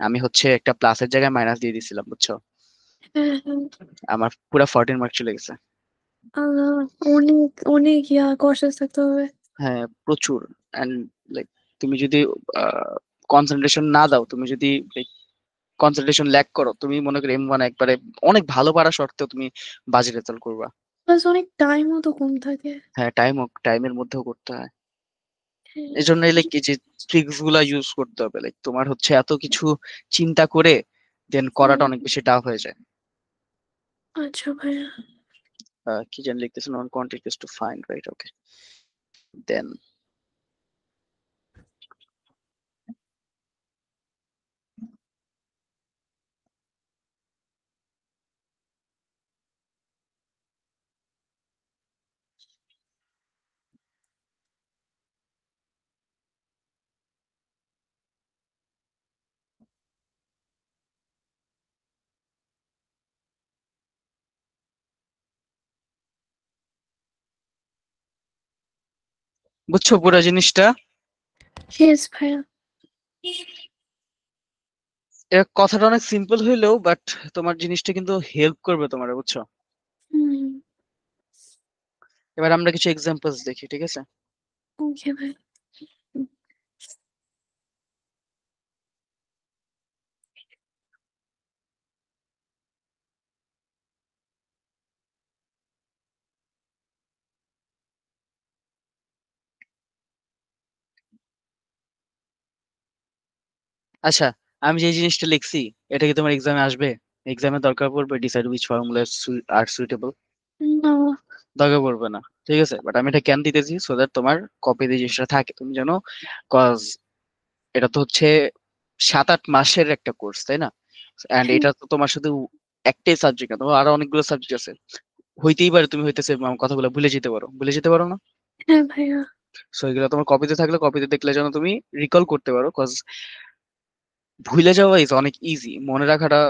আমি হচ্ছে একটা প্লাসের জায়গায় মাইনাস দিয়ে দিছিলাম, বুঝছো। হ্যাঁ, হ্যাঁ। আমার পুরো 14 মার্ক চলে গেছে। আল্লাহ, অনেক অনেক কনসিয়াস থাকতে হবে। হ্যাঁ, প্রচুর। এন্ড লাইক তুমি যদি কনসেন্ট্রেশন না দাও, তুমি যদি কনসেন্ট্রেশন ল্যাক করো, তুমি মনে করো M1 একবারে অনেক ভালো পারা সত্ত্বেও তুমি বাজে রেজাল্ট করবা। প্লাস অনেক টাইমও তো কম থাকে। হ্যাঁ, টাইমের মধ্যেও করতে হয়। হ্যাঁ। এই জন্য লাইক এই যে ট্রিক্স গুলা ইউজ করতে হবে, লাইক তোমার হচ্ছে এত কিছু চিন্তা করে দেন করাটা হুম। অনেক বেশি টাফ হয়ে যায়। আচ্ছা ভাইয়া। কি জানি লিখতেছে, নন কোয়ান্টিটিজ টু ফাইন্ড, রাইট, ওকে। দেন বুঝছো পুরো জিনিসটা? ইয়েস ভাইয়া। এটা কথাটা অনেক সিম্পল হইলেও বাট তোমার জিনিসটা কিন্তু হেল্প করবে তোমার, বুঝছো। হুম। এবার আমরা কিছু এক্সাম্পলস দেখি, ঠিক আছে। ওকে ভাই। আচ্ছা, আমি যে জিনিসটা লিখছি, এটা কি তোমার এক্সামে আসবে? এক্সামে দরকার পড়বে decide which formula are suitable? না। দরকার পড়বে না, ঠিক আছে। বাট আমি এটা কেন দিতেছি, সো দ্যাট তোমার কপিতে জিনিসটা থাকে, তুমি জানো। কজ এটা তো হচ্ছে 7-8 মাসের একটা কোর্স, তাই না? এন্ড হ্যাঁ। এটা তো তোমার শুধু একটাই সাবজেক্ট না, তোমার আরো অনেকগুলো সাবজেক্ট আছে। হইতেই পারে তুমি হইতেছে আমার কথাগুলো ভুলে যেতে পারো না। হ্যাঁ ভাইয়া। সো এগুলো তোমার কপিতে থাকলে, কপিতে দেখলে যেন তুমি রিকল করতে পারো, কজ ভুলে যাওয়া ইজ অনেক ইজি, মনে রাখাটা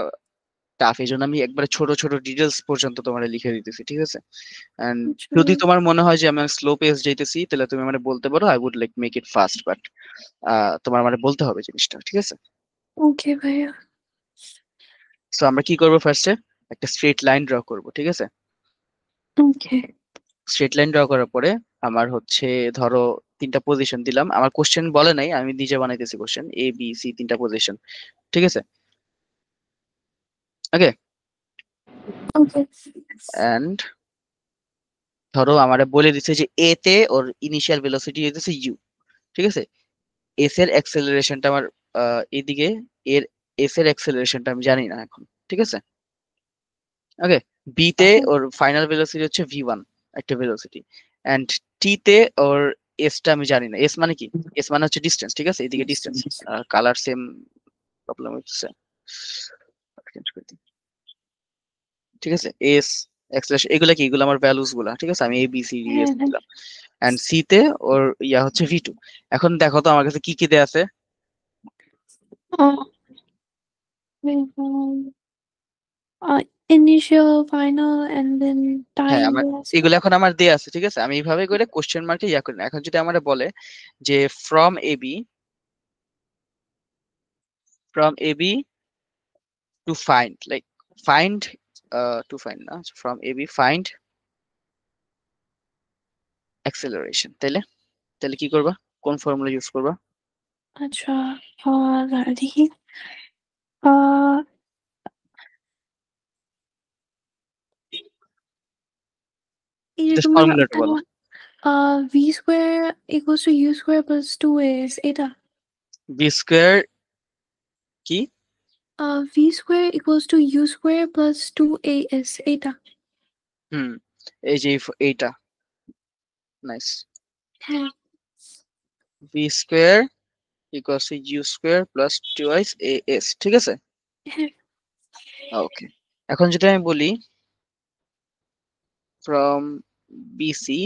টাফ। এই জন্য আমি একবারে ছোট ছোট ডিটেলস পর্যন্ত তোমার লিখে দিতেছি, ঠিক আছে। এন্ড আচ্ছা যদি ভাইয়া। তোমার মনে হয় যে আমি স্লো পেস যাইতেছি, তাহলে তুমি মানে বলতে পারো I would like make it fast, but তোমার মানে বলতে হবে জিনিসটা, ঠিক আছে। ওকে ভাইয়া। সো আমরা কি করবো, ফার্স্টে একটা স্ট্রেট লাইন ড্র করব, ঠিক আছে। ওকে। স্ট্রেট লাইন ড্র করার পরে আমার হচ্ছে ধরো 3টা পজিশন দিলাম, আমার কোশ্চেন বলে নাই, আমি নিজে বানাইতেছি কোশ্চেন, A B C 3টা পজিশন, ঠিক আছে। ওকে। ওকে। এন্ড ধরো আমারে বলে দিচ্ছে যে এ তে ওর ইনিশিয়াল ভেলোসিটি হইতেছে ইউ, ঠিক আছে। এস এর অ্যাক্সেলারেশনটা আমার এদিকে, এর এস এর অ্যাক্সেলারেশনটা আমি জানি না এখন, ঠিক আছে। ওকে। বি তে ওর ফাইনাল ভেলোসিটি হচ্ছে V1, একটা ভেলোসিটি। অ্যান্ড টি তে ওর এসটা আমি জানি না, এস মানে কি, এস মানে হচ্ছে ডিস্টেন্স, ঠিক আছে, এদিকে ডিস্টেন্স, কালার সেম প্রবলেম হচ্ছে, চেঞ্জ করে দিই। ঠিক আছে, এস এক্সপ্রেশন এগুলা কি, এগুলো আমার ভ্যালুস গুলা, ঠিক আছে, আমি এ বি সি ডি হ্যাঁ এস হ্যাঁ দিলাম। এন্ড সি তে ওর ইয়া হচ্ছে ভি টু। এখন দেখো তো আমার কাছে কি কি দেয়া আছে। uh, initial final and then হ্যাঁ, time আমার দেয়া আছে। এগুলো এখন আমার দেয়া আছে, ঠিক আছে, আমি এইভাবে করে কোশ্চেন মার্কে ইয়া করি না। এখন যদি আমার বলে যে from A B, from A B to find, like find, to find না, from A B find acceleration, তাইলে তাহলে কি করবা, কোন ফর্মুলা ইউজ করবা? আচ্ছা, দাঁড়া দেখি। আহ এই যে জাস্ট তুমি ফর্মুলাটা বলো। v square equals to u square plus 2as এটা। বি স্কোয়ার কি? v square equals to u square plus 2as এটা। হুম, এই যে এইটা, নাইস। হ্যাঁ V square equals to U square plus twice A S, ঠিক আছে, হ্যাঁ ওকে। এখন যদি আমি বলি ফ্রম বিসি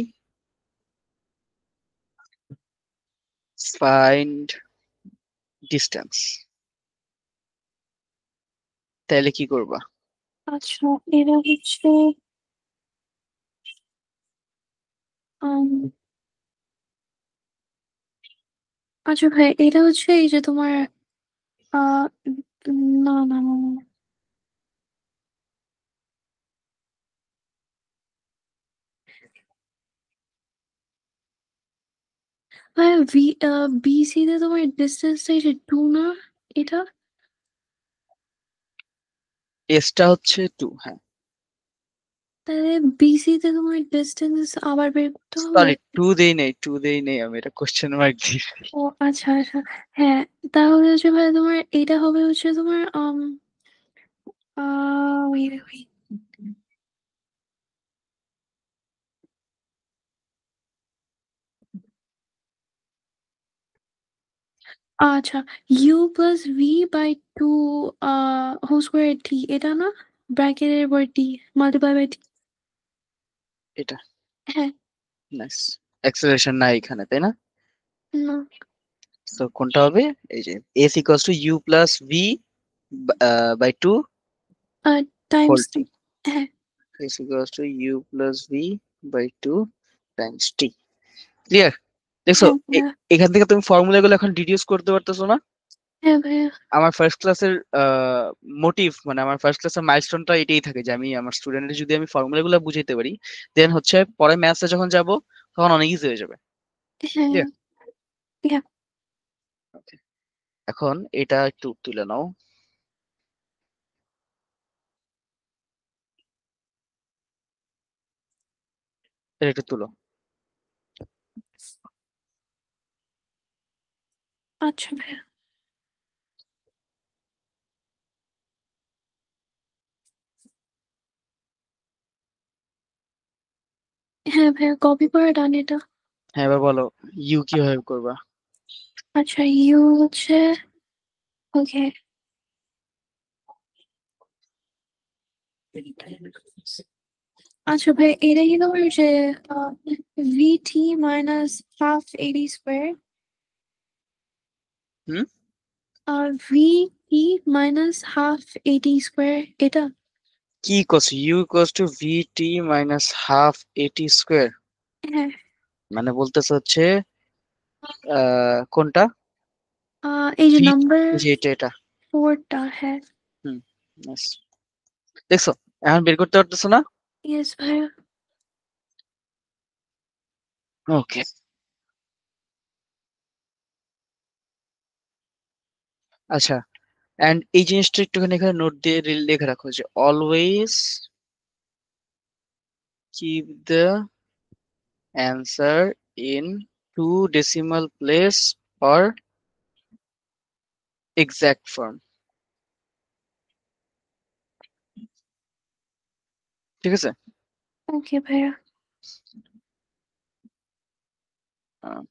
ফাইন্ড ডিস্টেন্স, তাহলে কি করবা? আচ্ছা এটা হচ্ছে um, আচ্ছা ভাই এটা হচ্ছে এই যে তোমার আহ না না না না ভাই বিসি তে তোমার ডিস্টেন্সটা এই যে 2 না এটা। এসটা হচ্ছে টু, হ্যাঁ। তাহলে বিসি তে তোমার ডিস্টেন্স আবার বের করতে হবে। সরি, টু দেই নেই, আমি এটা কোশ্চেন মার্ক দিয়েছি। ও আচ্ছা আচ্ছা। হ্যাঁ তাহলে হচ্ছে ভাই তোমার এটা হবে হচ্ছে তোমার wait, wait. আচ্ছা U plus V by two whole square T এটা না ব্র্যাকেটের পর টি মাল্টিপ্লাই বাই টি। এটা হ্যাঁ নাইস, অ্যাক্সেলারেশন নাই এখানে, তাই না? না তো কোনটা হবে? এই যে S equals to U plus V by two times whole T. T, হ্যাঁ S equals to U plus V by two times T. Clear? দেখছো, হ্যাঁ ভাইয়া এখান থেকে তুমি ফর্মুলা গুলো এখন ডিডিউস করতে পারতেছো না? হ্যাঁ ভাইয়া আমার ফার্স্ট ক্লাসের মোটিভ, মানে আমার ফার্স্ট ক্লাসের মাইলস্টোনটা এটাই থাকে যে আমি আমার স্টুডেন্টের যদি আমি ফর্মুলা গুলো বুঝাইতে পারি, দেন হচ্ছে পরে ম্যাথসে যখন যাব তখন অনেক ইজি হয়ে যাবে। হ্যাঁ Clear? yeah. Okay. এখন এটা একটু তুলে নাও, এটা একটু তুলো। আচ্ছা ভাইয়া। হ্যাঁ ভাইয়া কপি করে ডান এটা। হ্যাঁ, এবার বলো ইউ কিভাবে করবা? আচ্ছা ইউ হচ্ছে ওকে। আচ্ছা ভাই এটা কি তোমার যে VT minus half AD square hmm, VT minus half AD square এটা। কি equals U equals to V T minus half AT square, হ্যাঁ মানে বলতেছে হচ্ছে কোনটা? এই যে ভি, নাম্বার যে এটা 4টা হ্যাঁ। হুম, nice. দেখছো, এখন বের করতে পারতেছো না? ইয়েস ভাইয়া। ওকে, আচ্ছা। এন্ড এই জিনিসটা একটুখানি এখানে নোট দিয়ে লিখে রাখো যে always keep the answer in two decimal place or exact form, ঠিক আছে? ওকে ভাইয়া। আহ,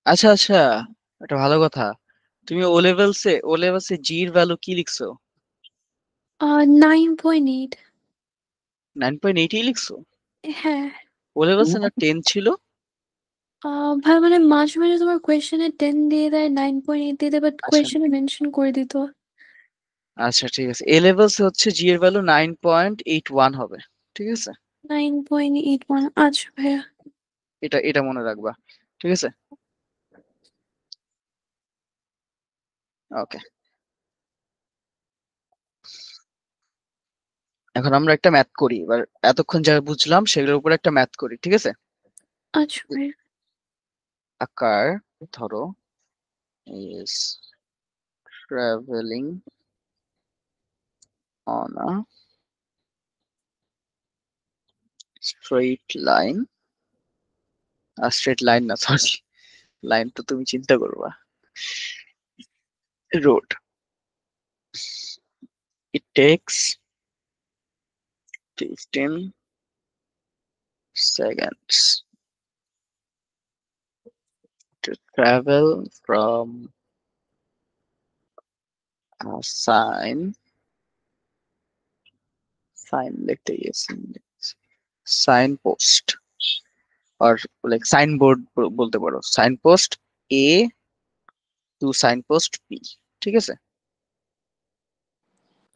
আচ্ছা আচ্ছা, এটা ভালো কথা। তুমি ও লেভেলসে জি এর ভ্যালু কি লিখছো? 9.8। 9.8 লিখছো? হ্যাঁ। ও লেভেলসে না 10 ছিল? ভাই মানে মাঝে মাঝে তোমার কোয়েশ্চেনে 10 দিয়ে দেয়, 9.8 দিয়ে দেয়, বাট আচ্ছা কোয়েশ্চেনে মেনশন করে দিত। আচ্ছা, ঠিক আছে। এ লেভেলসে হচ্ছে জি এর ভ্যালু 9.81 হবে। ঠিক আছে, 9.81, আচ্ছা ভাইয়া। এটা এটা মনে রাখবা। ঠিক আছে, ওকে। এখন আমরা একটা ম্যাথ করি এবার। এতক্ষণ যা বুঝলাম সেগুলোর উপর একটা ম্যাথ করি, ঠিক আছে? আচ্ছা ভাইয়া। আকার, ধরো, is traveling on a straight line, straight line না, সরি, লাইন তো তুমি চিন্তা করবা, road. It takes 15 seconds to travel from a sign লিখতে গিয়েছি, সাইন পোস্ট, আর লাইক সাইনবোর্ড বলতে পারো, সাইন পোস্ট এ টু সাইন পোস্ট বি। ঠিক আছে,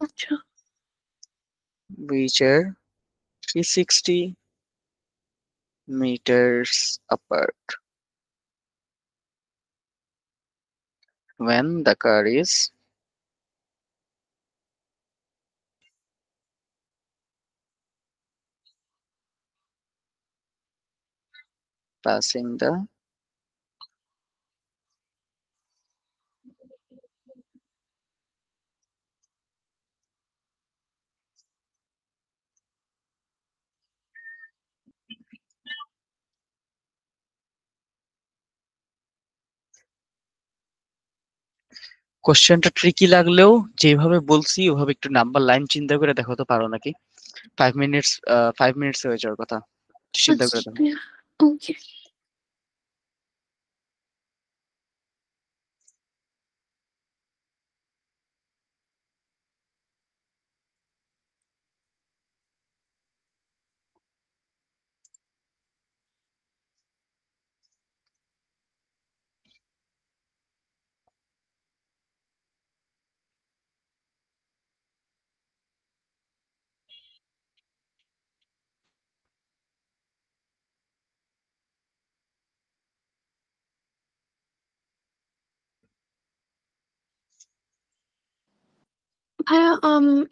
আচ্ছা which are 360 meters apart. When the car is passing the, কোশ্চেনটা ট্রিকি লাগলেও যেভাবে বলছি ওভাবে একটু নাম্বার লাইন চিন্তা করে দেখো তো পারো নাকি। 5 মিনিটস, 5 মিনিটস হয়ে যাওয়ার কথা, চিন্তা আচ্ছা করে দেখো। ভাইয়া, ওকে। ভাইয়া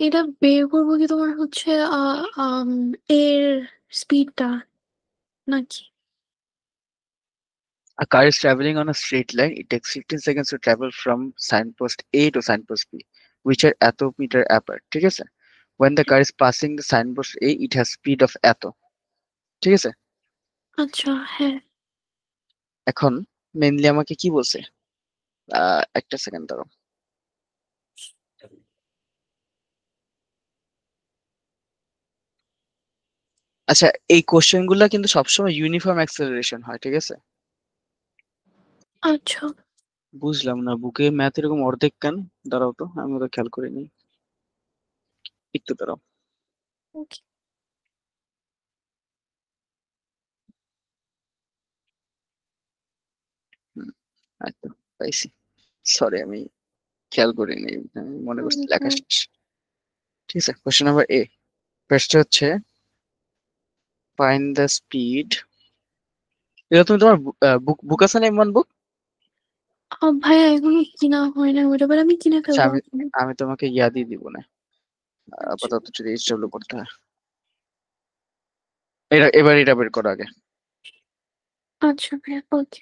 এটা বের করবো কি তোমার হচ্ছে এর স্পিডটা নাকি? A car is traveling on a straight line. It takes 15 seconds to travel from signpost A to signpost B, which are এত meter apart. ঠিক আছে? When the car is passing the signpost A, it has speed of এত। ঠিক আছে? আচ্ছা হ্যাঁ। এখন মেইনলি আমাকে কি বলছে? একটা সেকেন্ড দাঁড়াও। আচ্ছা, এই কোশ্চেন গুলা কিন্তু সবসময় ইউনিফর্ম অ্যাক্সেলারেশন হয়, ঠিক আছে? আচ্ছা বুঝলাম না, বুকে ম্যাথ এরকম অর্ধেক কেন? দাঁড়াও তো, আমি ওটা খেয়াল করিনি। একটু দাঁড়াও। ওকে। হুম, এই তো পাইছি। সরি, আমি খেয়াল করিনি, আমি মনে করছি লেখা শেষ। ঠিক আছে, কোশ্চেন নাম্বার এ। ফার্স্ট হচ্ছে ফাইন্ড দ্য স্পিড। এটা তুমি তোমার বুক বুক আছে না, এমন বুক? ভাইয়া এখনো কিনা হয় না ওটা, বাট আমি কিনে আচ্ছা, ফেলবো আমি এখন। আমি তোমাকে ইয়া দিয়ে দিব না, আচ্ছা আপাতত যদি এইচডব্লিউ করতে হয়। এবার এটা বের করো আগে। আচ্ছা ভাইয়া, ওকে।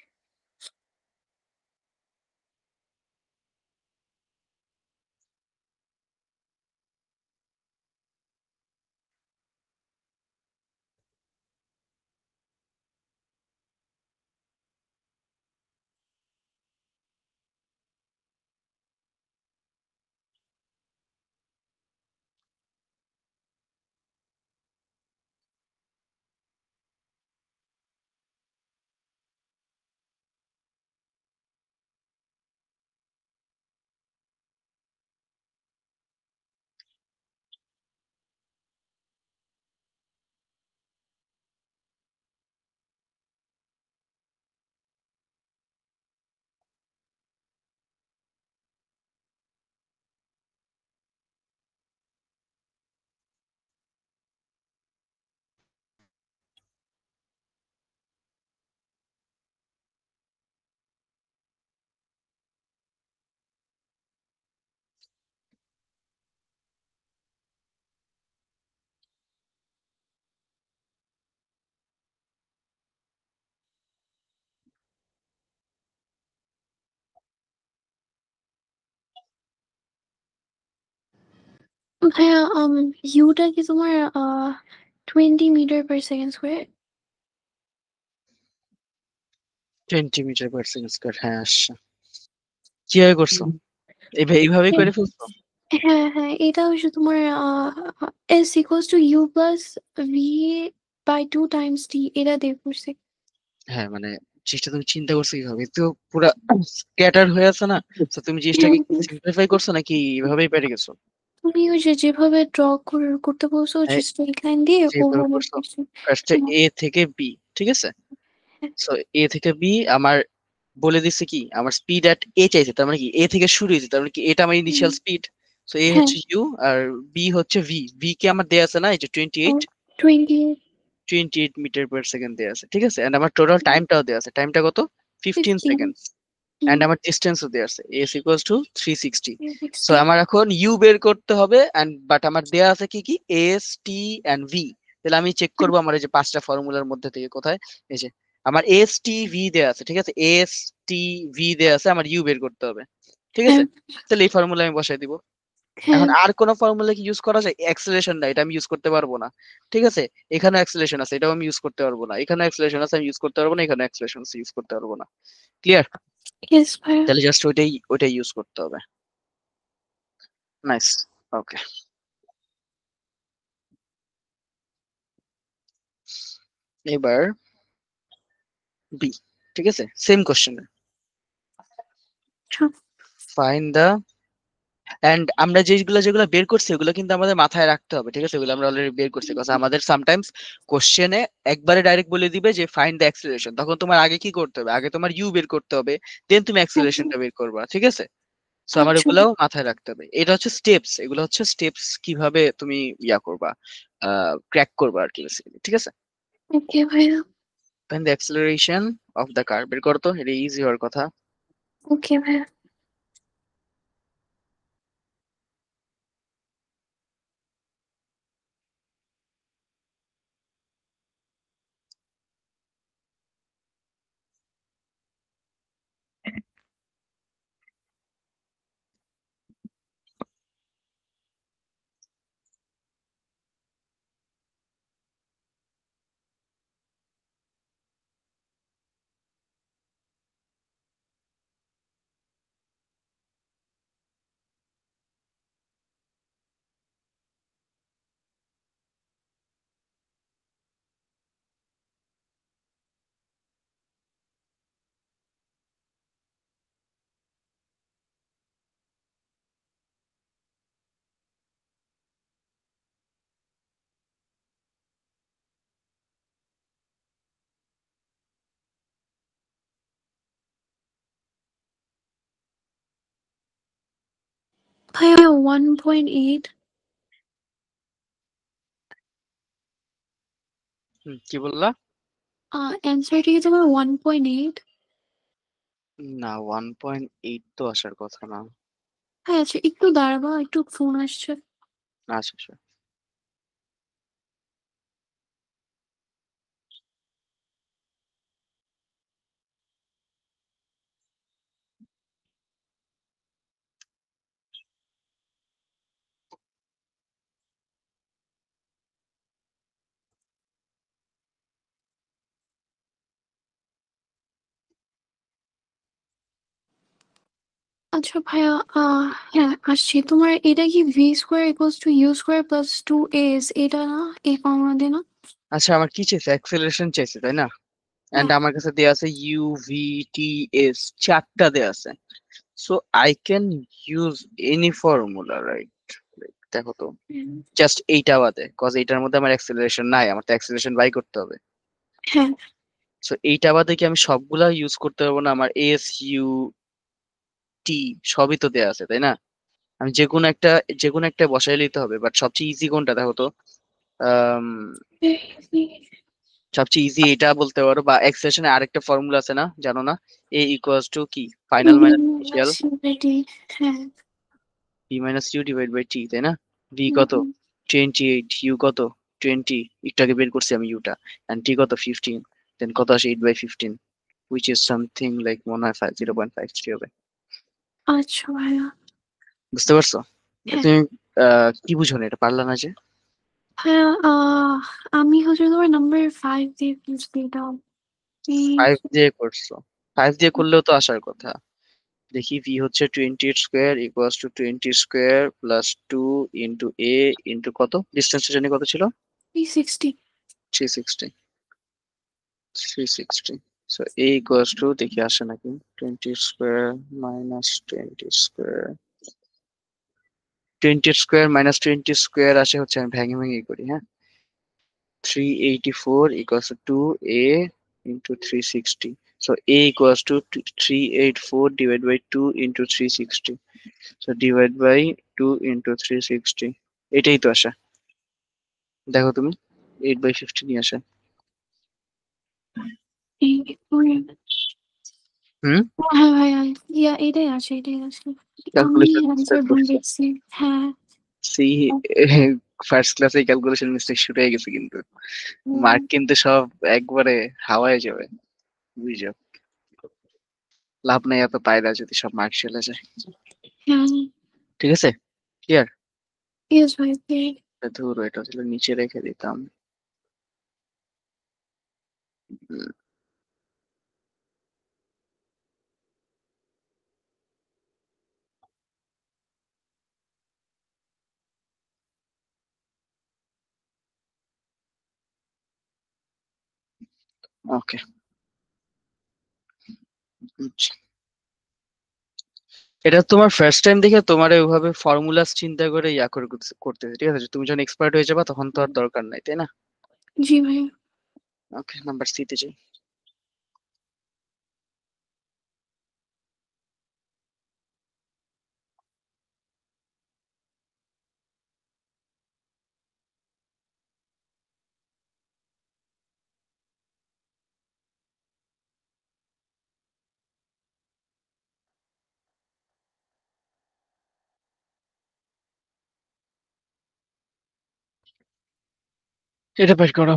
ভাইয়া ইউটা কি তোমার 20 metre per second square? 20 metre per second square, হ্যাঁ আসছে। কিভাবে করছো? এইভাবেই করে ফেলছো? হ্যাঁ হ্যাঁ, এটা হচ্ছে তোমার S equals to U plus V by 2 times T, এটা দিয়ে করছি। হ্যাঁ মানে জিনিসটা তুমি চিন্তা করছো কিভাবে, তো পুরা স্ক্যাটার হয়ে আছে না। তো তুমি জিনিসটাকে হ্যাঁ, সিম্পলিফাই করছো নাকি এভাবেই পেরে গেছো? তুমি ওই যে যেভাবে ড্র করতে বলছো, যে হ্যাঁ, স্ট্রেট লাইন দিয়ে যেভাবে ওভাবে করছো করছি। ফার্স্টে হ্যাঁ এ থেকে বি, ঠিক আছে। সো এ থেকে বি আমার বলে দিচ্ছে কি, আমার স্পিড এট এ চাইছে, তার মানে কি এ থেকে শুরু হয়েছে, তার মানে কি এটা আমার ইনিশিয়াল স্পিড। সো এ হ্যাঁ হচ্ছে ইউ আর বি হচ্ছে ভি। ভি কে আমার দেয়া আছে না, এই যে 28, 20, 28 মিটার পার সেকেন্ড দেয়া আছে, ঠিক আছে। এন্ড আমার টোটাল টাইমটাও দেয়া আছে, টাইমটা কত, 15 15, সেকেন্ড। এন্ড আমার ডিস্টেন্সও দেয়া আছে, এস ইকুয়ালস টু 360। সো 60। আমার এখন ইউ বের করতে হবে, এন্ড বাট আমার দেয়া আছে কি কি, এস টি এন্ড ভি। তাহলে আমি চেক করবো আমার এই যে পাঁচটা ফর্মুলার মধ্যে থেকে কোথায়, এই যে আমার এস টি ভি দেয়া আছে, ঠিক আছে, এস টি ভি দেয়া আছে, আমার ইউ বের করতে হবে, ঠিক আছে। হ্যাঁ তাহলে এই ফর্মুলা আমি বসাই দিব। এখন হ্যাঁ, আর কোন ফর্মুলা কি ইউজ করা যায়? অ্যাক্সেলারেশন না, এটা আমি ইউজ করতে পারবো না, ঠিক আছে। এখানে অ্যাক্সেলারেশন আছে, এটাও আমি ইউজ করতে পারবো না। এখানে অ্যাক্সেলারেশন আছে, আমি ইউজ করতে পারবো না। এখানে অ্যাক্সেলারেশন আছে, ইউজ করতে পারবো না। ক্লিয়ার? ইয়েস ভাইয়া। তাহলে জাস্ট ওইটাই ইউজ করতে হবে। নাইস। ওকে, এবার বি, ঠিক আছে, সেম কোশ্চেন। আচ্ছা, ফাইন্ড দা, এন্ড আমরা যেগুলো যেগুলো বের করছি ওগুলো কিন্তু আমাদের মাথায় রাখতে হবে, ঠিক আছে। ওগুলো আমরা অলরেডি বের করছি, কারণ আমাদের সামটাইমস কোশ্চেনে একবারে ডাইরেক্ট বলে দিবে যে ফাইন্ড দ্য অ্যাক্সেলারেশন, তখন তোমার আগে কি করতে হবে, আগে তোমার ইউ বের করতে হবে, দেন তুমি অ্যাক্সেলারেশনটা বের করবা, ঠিক আছে। সো আমার আচ্ছা, এগুলাও মাথায় রাখতে হবে। এটা হচ্ছে স্টেপস, এগুলো হচ্ছে স্টেপস কিভাবে তুমি ইয়া করবা, ক্র্যাক করবা আর কি বেসিক্যালি, ঠিক আছে। ওকে ভাইয়া। Find the acceleration of the car, বের করো তো, এটা ইজি হওয়ার কথা। ওকে ভাইয়া। ভাইয়া 1.8। কি বললা? অ্যান্সারটা কি তোমার 1.8? না, 1.8 তো আসার কথা না। হ্যাঁ আচ্ছা, একটু দাঁড়াবা, একটু ফোন আসছে। আচ্ছা আচ্ছা। আচ্ছা ভাইয়া, হ্যাঁ আসছি। তোমার এটা কি V square equals to U square plus 2 S, এটা না? এই ফর্মুলা দিয়ে না? আচ্ছা, আমার কি চাইছে, অ্যাক্সেলারেশন চাইছে তাই না। এন্ড হ্যাঁ আমার কাছে দেয়া আছে ইউ ভি টি এস, চারটা দেয়া আছে। So I can use any formula, right. দেখো তো, জাস্ট এইটা বাদে, কজ এইটার মধ্যে আমার অ্যাক্সেলারেশন নাই, আমার তো অ্যাক্সেলারেশন বাই করতে হবে। হ্যাঁ সো এইটা বাদে কি আমি সবগুলা ইউজ করতে পারবো না? আমার এস ইউ টি সবই তো দেয়া আছে তাই না। আমি যে কোনো একটা বসাই নিতে হবে, বাট সবচেয়ে ইজি কোনটা দেখো তো। আম, সবচেয়ে ইজি এটা বলতে পারো, বা এক্সপ্রেশনে আরেকটা ফর্মুলা আছে না, জানো না? এ ইকুয়ালস টু কি, ফাইনাল মাইনাস ইনিশিয়াল, হ্যাঁ। B minus U divide by T, তাই না। ভি কত, 28, ইউ কত, 20, একটু আগে বের করছি আমি ইউটা, এন্ড টি কত, 15, দেন কত আসে, 8/15, which is something like মনে হয় 0.53 হবে। আচ্ছা ভাইয়া। বুঝতে পারছো? হ্যাঁ তুমি কি বুঝো না, এটা পারলা না যে? হ্যাঁ, আমি হচ্ছে তোমার নাম্বার 5 দিয়ে খুঁজতে দাও। ফাইভ দিয়ে করছো? ফাইভ দিয়ে করলেও তো আসার কথা। দেখি, ভি হচ্ছে 20 square equals two 20 square plus 2 into কত, ডিস্টেন্সটা জানি কত ছিল? 360। 360। 360। সো এ ইকুয়ালস টু, দেখি আসে নাকি। 20 square minus 20 square, 20 square minus 20 square আসে হচ্ছে, আমি ভেঙে ভেঙে করি, হ্যাঁ। 384 equals to 2a into 360. So a equals to 384 divided by 2 into 360. So divide by 2 into 360. এটাই তো আসে। দেখো তুমি, 8/50 নিয়ে আসে। হুম। হ্যাঁ ভাইয়া, এটাই আসে, এটাই আসে। আমি ক্যালকুলেশন অ্যান্সার ভুল দেখছি। হ্যাঁ। সি, ফার্স্ট ক্লাসে ক্যালকুলেশন মিস্টেক শুরু হয়ে গেছে কিন্তু। মার্ক কিন্তু সব একবারে হাওয়ায় যাবে, বুঝছো? লাভ নাই এত পায়রা যদি সব মার্ক চলে যায়। হ্যাঁ। ঠিক আছে, ক্লিয়ার? ইয়েস ভাই, okay. ধরো এটা ছিল নিচে রেখে দিতাম। ওকে, এটা তোমার ফার্স্ট টাইম দেখে তোমার ওইভাবে ফর্মুলাস চিন্তা করে ইয়া করে করতেছে, ঠিক আছে? তুমি যখন এক্সপার্ট হয়ে যাবা তখন তো আর দরকার নাই, তাই না? জি ভাইয়া। ওকে, নাম্বার সি তে যাই। এটা বের করো।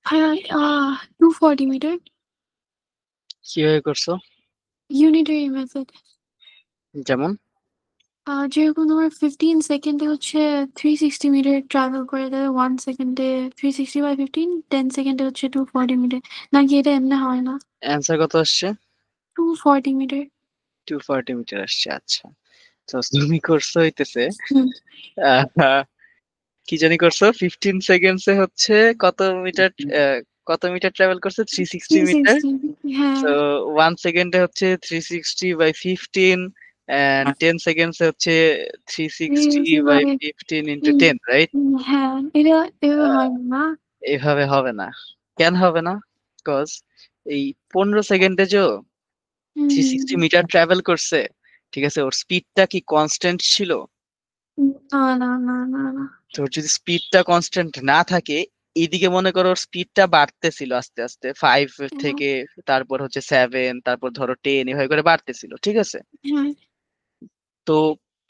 ভাইয়া, 240 মিটার। কিভাবে করছো? Unitary method. যেমন? যেরকম তোমার 15 সেকেন্ডে হচ্ছে 360 মিটার ট্রাভেল করে দেবে, 1 সেকেন্ডে 360/15, 10 সেকেন্ডে হচ্ছে 240 মিটার। নাকি এটা এমনি হয় না? অ্যান্সার কত আসছে? 240 মিটার। 240 মিটার আসছে, আচ্ছা। তো তুমি করছো হইতেছে হুম। আহ, কি জানি করছো, 15 সেকেন্ডসে হচ্ছে কত মিটার, কত মিটার ট্রাভেল করছে? 360 মিটার। 360। হ্যাঁ। তো 1 সেকেন্ডে হচ্ছে 360/15, and 10 সেকেন্ডসে হচ্ছে 360/15 into 10, রাইট? হ্যাঁ, এটা এভাবে হয় না। এভাবে হবে না। কেন হবে না? বিকজ এই 15 সেকেন্ডে যে থ্রি হুম, সিক্সটি মিটার ট্রাভেল করছে, ঠিক আছে, ওর স্পিডটা কি কনস্ট্যান্ট ছিল? না না না না না। তোর যদি স্পিডটা কনস্ট্যান্ট না থাকে, এইদিকে মনে করো ওর স্পিডটা বাড়তেছিল আস্তে আস্তে, 5 থেকে, তারপর হচ্ছে 7, তারপর ধরো 10, এভাবে করে বাড়তেছিল, ঠিক আছে? হ্যাঁ। তো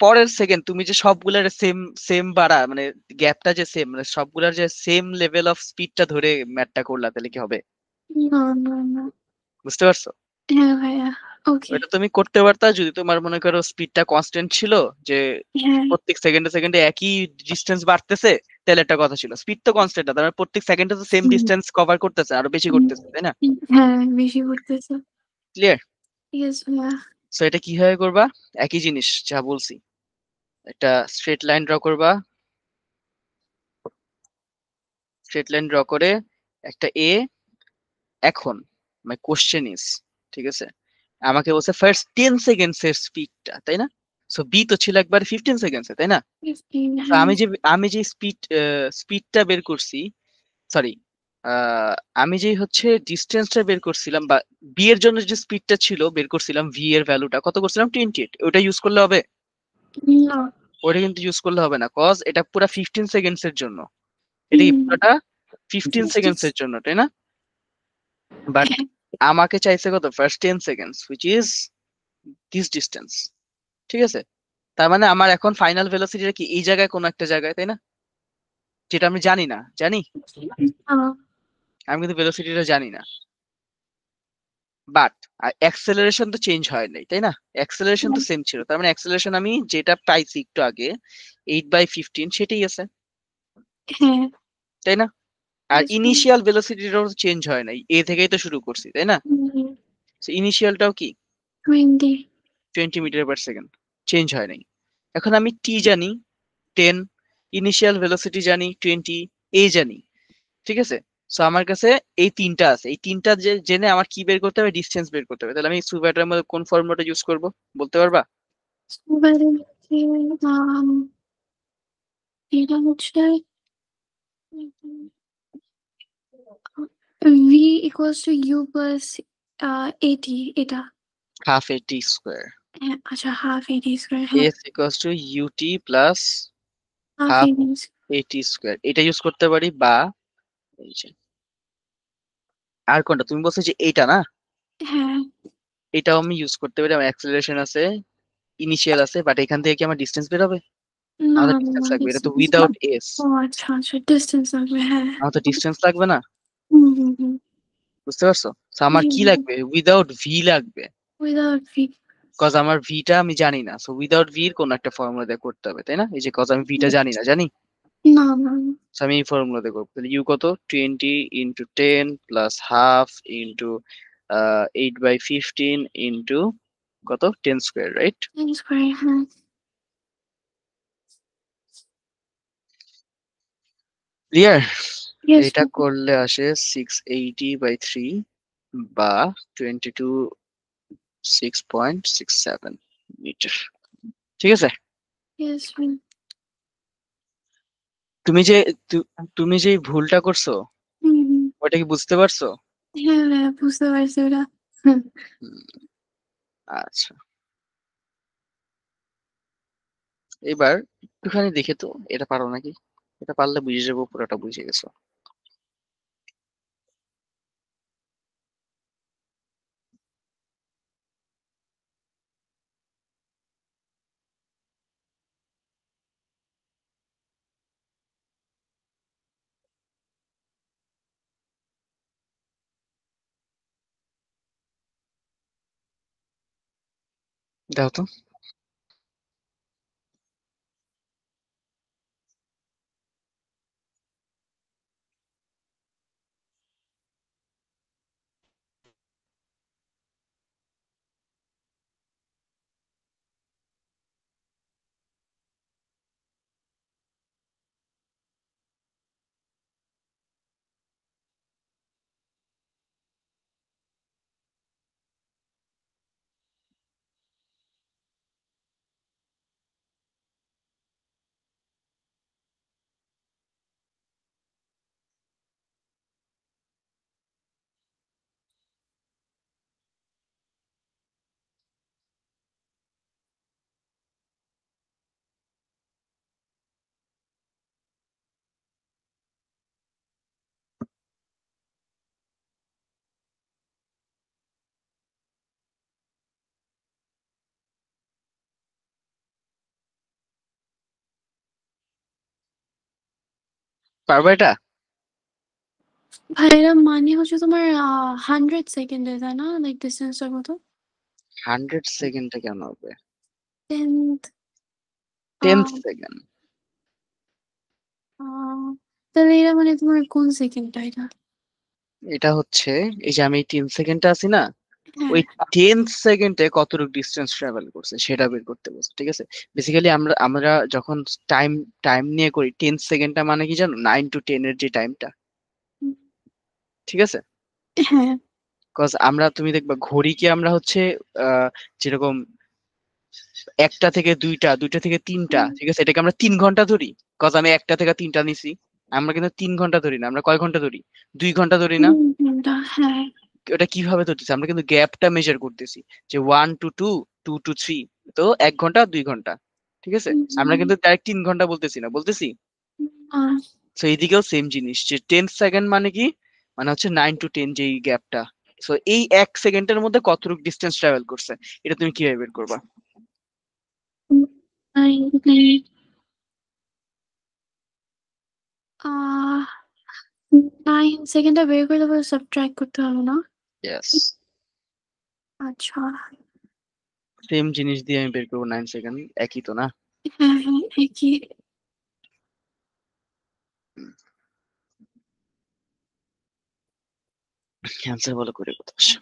পরের সেকেন্ড তুমি যে সবগুলার সেম সেম বাড়া, মানে গ্যাপটা যে সেম, মানে সবগুলার যে সেম লেভেল অফ স্পিডটা ধরে ম্যাথটা করলা, তাহলে কি হবে? না না না। বুঝতে পারছো? হ্যাঁ ভাইয়া। ওকে। ওটা তুমি করতে পারতা যদি তোমার মনে করো স্পিডটা কনস্ট্যান্ট ছিল, যে হ্যাঁ। প্রত্যেক সেকেন্ডে সেকেন্ডে একই ডিস্টেন্স বাড়তেছে, তাহলে একটা কথা ছিল। স্পিড তো কনস্ট্যান্ট না, তার মানে প্রত্যেক সেকেন্ডে তো সেম হুম, ডিস্টেন্স কভার করতেছে, আরো বেশি হুম, করতেছে, তাই না? হ্যাঁ, বেশি পড়তেছে। ক্লিয়ার? ইয়েস ভাইয়া। সো এটা কিভাবে করবা? একই জিনিস যা বলছি, একটা স্ট্রেট লাইন ড্র করবা। স্ট্রেট লাইন ড্র করে একটা এ। এখন মাই কোশ্চেন ইজ, ঠিক আছে, আমাকে বলছে ফার্স্ট 10 সেকেন্ডস এর স্পিডটা, তাই না? সো বি তো ছিল একবার 15 সেকেন্ডস এ, তাই না? 15, তো হ্যাঁ। আমি যে স্পিডটা বের করছি, সরি, আমি যে হচ্ছে ডিস্টেন্সটা বের করছিলাম, বা বি এর জন্য যে স্পিডটা ছিল বের করছিলাম, ভি এর ভ্যালুটা কত করছিলাম, 28। ওটা ইউজ করলে হবে? না। ওটা কিন্তু ইউজ করলে হবে না, কজ এটা পুরো 15 সেকেন্ডস এর জন্য। এটা কি হুম। পুরোটা 15 সেকেন্ডস এর জন্য, তাই না? বাট হ্যাঁ। আমাকে চাইছে কত, first 10 seconds, which is this distance. ঠিক আছে, তার মানে আমার এখন ফাইনাল ভেলোসিটিটা কি এই জায়গায়, কোন একটা জায়গায়, তাই না? যেটা আমি জানি না, জানি? আমি কিন্তু ভেলোসিটিটা জানি না, বাট অ্যাক্সেলারেশন তো চেঞ্জ হয় নাই, তাই না? অ্যাক্সেলারেশন তো সেম ছিল, তার মানে অ্যাক্সেলারেশন আমি যেটা পাইছি একটু আগে 8/15 সেটাই আছে, হ্যাঁ। তাই না? আর Yes, ma'am. ইনিশিয়াল ভেলোসিটিটাও চেঞ্জ হয় নাই, এ থেকেই তো শুরু করছি, তাই না? হুম, ইনিশিয়ালটাও কি 20। 20 মিটার পার সেকেন্ড, চেঞ্জ হয় নাই। এখন আমি টি জানি 10, ইনিশিয়াল ভেলোসিটি জানি 20, এ জানি, ঠিক আছে? সো আমার কাছে এই তিনটা আছে, এই তিনটা যে জেনে আমার কি বের করতে হবে, ডিসটেন্স বের করতে হবে। তাহলে আমি সুপারটার মধ্যে কোন ফর্মুলাটা ইউজ করব, বলতে পারবা? এবারে হচ্ছে, আম, এটা হচ্ছে V equals to U plus AT, এটা। হাফ এ টি স্কোয়ার, হ্যাঁ, আচ্ছা, হাফ এটি স্কোয়ার, হ্যাঁ। S equals to UT plus half half AT. A T square, এটা ইউজ করতে পারি। বা এই যে আর কোনটা তুমি বলছো, যে এইটা না, হ্যাঁ। এটাও আমি ইউজ করতে পারি। আমার অ্যাক্সেলারেশন আছে, ইনিশিয়াল আছে, বাট এখান থেকে কি আমার ডিসটেন্স বের হবে? না, আমাদের না, ডিসটেন্স না, লাগবে, এটা তো ডিস্টেন্স। Without S. ও আচ্ছা, আচ্ছা, ডিস্টেন্স লাগবে, হ্যাঁ। আমার তো ডিসটেন্স লাগবে না, হুম, হুম, হুম। বুঝতে পারছো? তো আমার কি লাগবে, উইদাউট ভি লাগবে, উইদাউট ভি। কজ আমার ভিটা আমি জানি না। সো উইদাউট ভি এর কোন একটা ফর্মুলা দিয়ে করতে হবে, তাই না? এই যে কজ আমি ভিটা জানি না, জানি। না, না, না। So আমি এই ফর্মুলা দিয়ে করবো। তাহলে ইউ কত, 20 × 10 প্লাস হাফ ইন্টু 8/15 ইন্টু কত, 10 স্কোয়ার, রাইট? চেঞ্জ করে, হ্যাঁ। ক্লিয়ার? ইয়েস। এটা করলে আসে 680/3 বা 22 6.67 মিটার। ঠিক আছে, ইয়েস। তুমি যে তুমি যে ভুলটা করছো, হুম, হুম। ওটা কি বুঝতে পারছো? হ্যাঁ, হ্যাঁ, বুঝতে পারছি ওটা। হুম। হুম, আচ্ছা, এবার একটুখানি দেখে তো এটা পারো নাকি। এটা পারলে বুঝে যাবো পুরোটা বুঝে গেছো। দাও তো। পারবে এটা? ভাই, এরা মানে হচ্ছে তোমার 100 সেকেন্ডে, তাই না? লাইক ডিস্টেন্সটার মতো। 100 সেকেন্ডে কেন হবে? 10th। 10 সেকেন্ড। তাহলে এরা মানে তোমার কোন সেকেন্ডটা এটা? এটা হচ্ছে, এই যে আমি 10 সেকেন্ডটা আছি না, হ্যাঁ। ওই 10 সেকেন্ডে কতটুকু ডিস্টেন্স ট্রাভেল করছে সেটা বের করতে বলছে, ঠিক আছে? বেসিক্যালি আমরা যখন টাইম টাইম নিয়ে করি, 10 সেকেন্ডটা মানে কি জানো, 9 to 10 এর যে টাইমটা, ঠিক আছে? হ্যাঁ। কজ আমরা তুমি দেখবা ঘড়িকে আমরা হচ্ছে যেরকম 1টা থেকে 2টা 2টা থেকে 3টা, ঠিক আছে, এটাকে আমরা 3 ঘন্টা ধরি। কজ আমি 1টা থেকে 3টা নিছি। আমরা কিন্তু 3 ঘন্টা ধরি না, আমরা কয় ঘন্টা ধরি? 2 ঘন্টা ধরি না? ঘন্টা, হ্যাঁ। ওটা কিভাবে ধরতেছি? আমরা কিন্তু গ্যাপটা মেজার করতেছি যে 1 to 2, 2 to 3, তো 1 ঘন্টা 2 ঘন্টা, ঠিক আছে? আমরা কিন্তু ডাইরেক্ট 3 ঘন্টা বলতেছি না, বলতেছি? সো এইদিকেও সেম জিনিস, যে 10 সেকেন্ড মানে কি, মানে হচ্ছে 9 to 10 যেই গ্যাপটা। সো এই 1 সেকেন্ডের মধ্যে কতটুকু ডিসটেন্স ট্রাভেল করছে, এটা তুমি কিভাবে বের করবা? 9 সেকেন্ডে বের করে তারপরে সাবট্রাক্ট করতে হবে না? ইয়েস, আচ্ছা। সেম জিনিস দিয়ে আমি বের করবো 9 সেকেন্ড, একই তো না? হ্যাঁ, হ্যাঁ, একই। অ্যান্সার বলো করে কত আসে?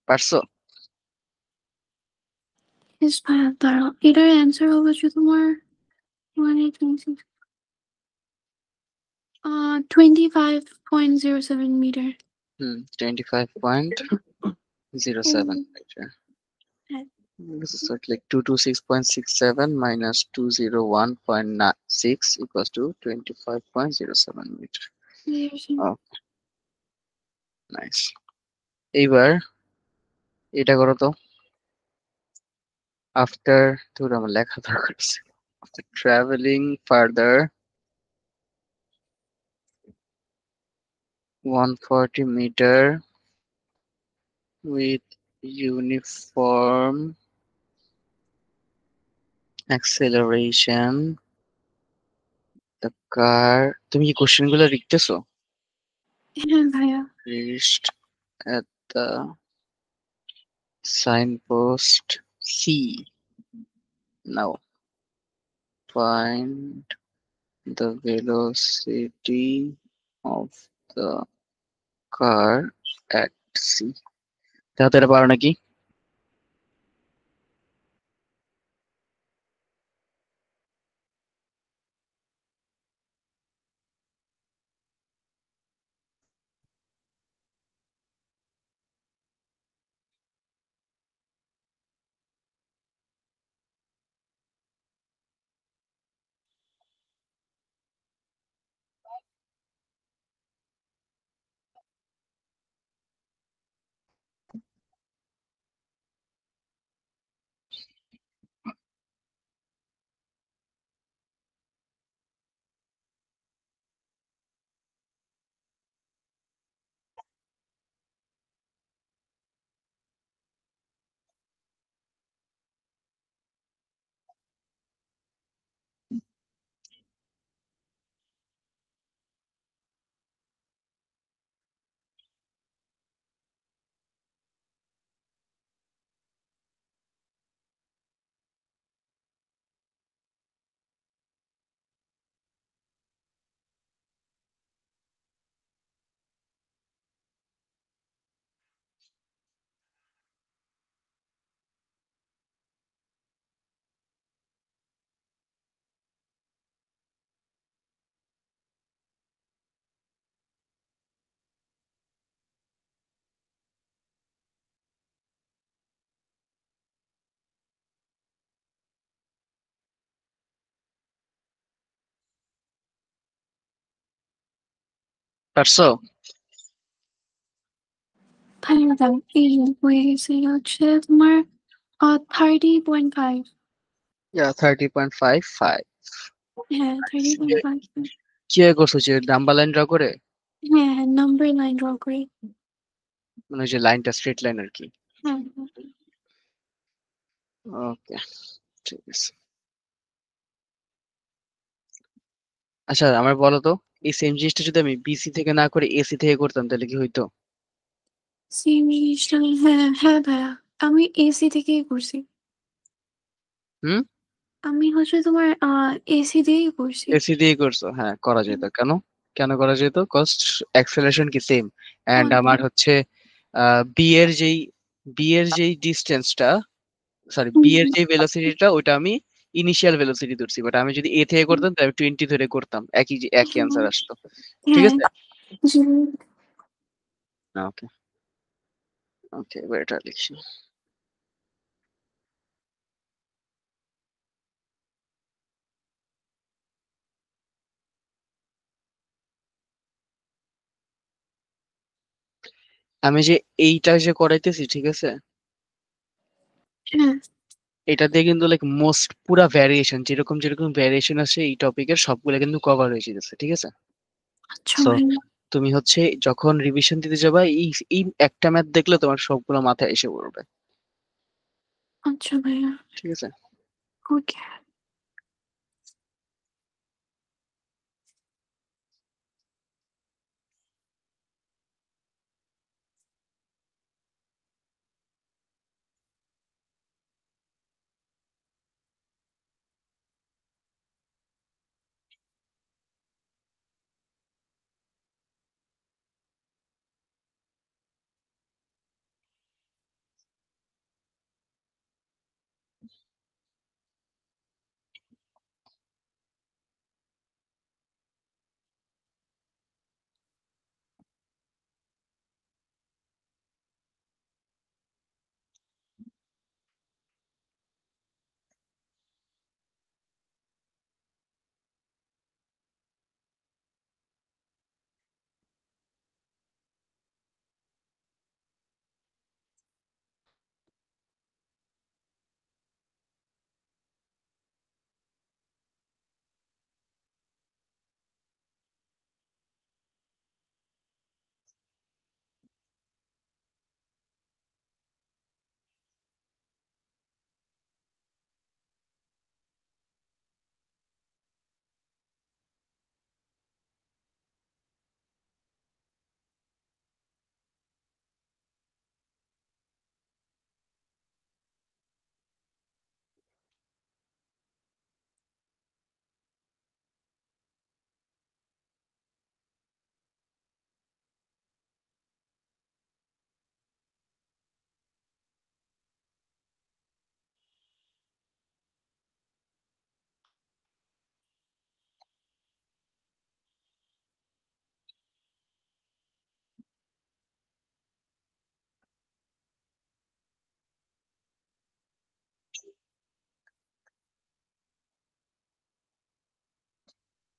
পারছো? ইস ভাইয়া দাঁড়াও, এটার অ্যান্সার হবে যে তোমার 126 25.07 মিটার। 25.07 মিটার। হ্যাঁ। This is like 226.67 minus 201.6 equals to 25.07 meter. Oh, nice. এইবার এটা করো তো। After, ধর আমার লেখা দরকার আছে। After traveling further 140 meter with uniform acceleration, the car, তুমি কি কোশ্চেন গুলো লিখতেছো? হ্যাঁ ভাইয়া। Reached at the signpost C. Now find the velocity of the car at C. তাহলে এটা পারো নাকি? পারছো? ভাইয়া দাও, এই যে হয়ে গেছে, এটা হচ্ছে তোমার 30.5। Yeah, 30.55. হ্যাঁ, 30.5। কি করছো, যে নাম্বার লাইন ড্র করে? হ্যাঁ, হ্যাঁ, নাম্বার লাইন ড্র করে। মানে ওই যে লাইনটা স্ট্রেট লাইন আর কি। হ্যাঁ, হ্যাঁ। ওকে, ঠিক আছে। আচ্ছা আমার বলো তো, এই সেম জিনিসটা যদি আমি বিসি থেকে না করে এসি থেকে করতাম তাহলে কি হইতো? সেম জিনিসটা, হ্যাঁ হ্যাঁ ভাইয়া, আমি এসি থেকেই করছি। হুম? আমি হচ্ছে তোমার এসি দিয়েই করছি। এসি দিয়ে করছো, হ্যাঁ করা যেত। কেন? কেন করা যেত? কস্ট অ্যাক্সেলারেশন কি সেম, এন্ড আমার হচ্ছে বি এর যেই ডিস্টেন্সটা, সরি বি এর যে ভেলোসিটিটা ওইটা আমি ইনিশিয়াল ভেলোসিটি ধরছি, বাট আমি যদি এ থেকে করতাম তাহলে 20 ধরে করতাম, একই অ্যান্সার আসতো। ঠিক হ্যাঁ আছে। জি। ওকে, ওকে এবার এটা লিখছি। আমি যে এইটা যে করাইতেছি, ঠিক আছে, হ্যাঁ এটা দিয়ে কিন্তু লাইক মোস্ট পুরা ভ্যারিয়েশন, যেরকম যেরকম ভ্যারিয়েশন আছে এই টপিকের সবগুলো কিন্তু কভার হয়ে যেতেছে, ঠিক আছে। আচ্ছা সো ভাইয়া। তুমি হচ্ছে যখন রিভিশন দিতে যাবা এই এই একটা ম্যাথ দেখলে তোমার সবগুলো মাথায় এসে পড়বে। আচ্ছা ভাইয়া। ঠিক আছে। ওকে।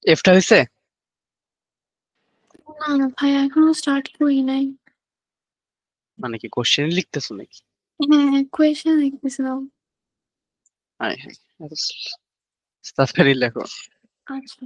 এফটা হয়েছে? না না ভাইয়া, এখনো স্টার্ট করি নাই। মানে কি কোশ্চেন লিখতেছো নাকি? হ্যাঁ কোয়েশ্চেন লিখতেছিলাম। হ্যাঁ হ্যাঁ, এত তাড়াতাড়ি লেখো। আচ্ছা।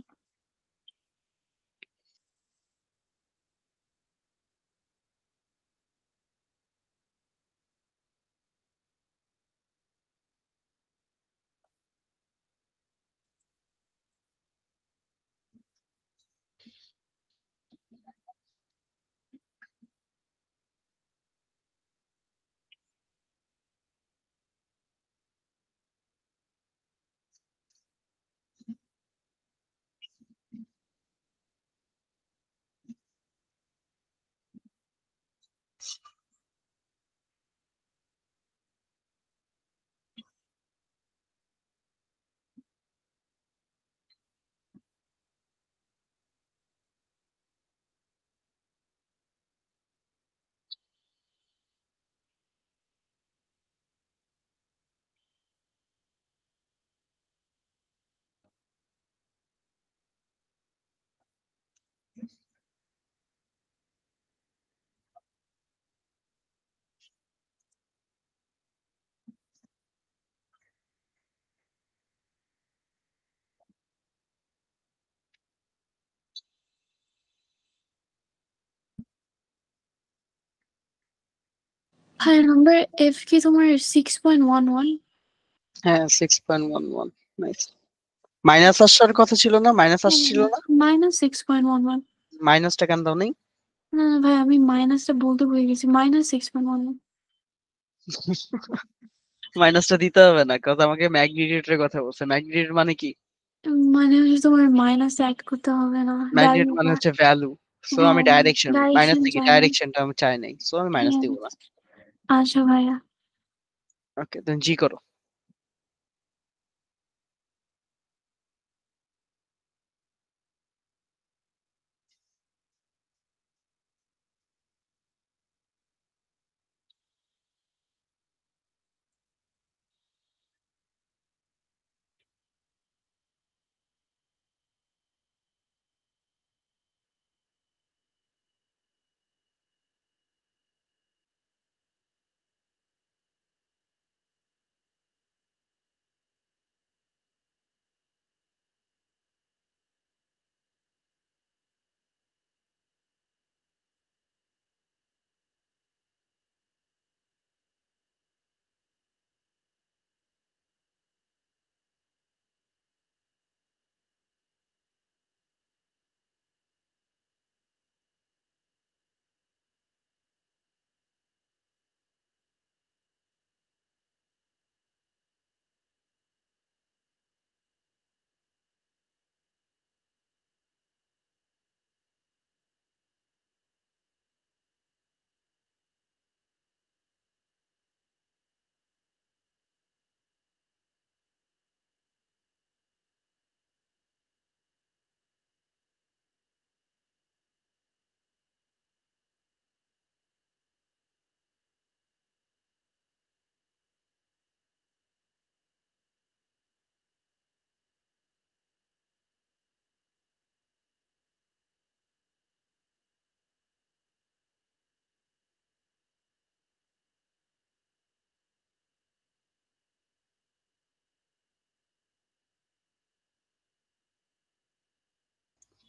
ভাইয়া নাম্বার এফ কি তোমার 6.11? হ্যাঁ 6.11 নাইস। মাইনাস আসার কথা ছিল না, মাইনাস আসছিল না, -6.11। মাইনাসটা কেন দাও নাই? না, না ভাই আমি মাইনাসটা বলতে ভুলে গেছি। -6.11। মাইনাসটা দিতে হবে না, কারণ আমাকে ম্যাগনিটিউডের কথা বলছে। ম্যাগনিটিউড মানে কি? মানে হচ্ছে তোমার মাইনাস এড করতে হবে না। ম্যাগনিটিউড মানে ভ্যালুটা। হচ্ছে ভ্যালু। সো আমি হ্যাঁ, ডাইরেকশন, মাইনাস ডাইরেকশন থেকে চাই না। ডাইরেকশনটা আমি চাই নাই, সো আমি মাইনাস হ্যাঁ, দিব না। আচ্ছা ভাইয়া। ওকে, দেন জি করো।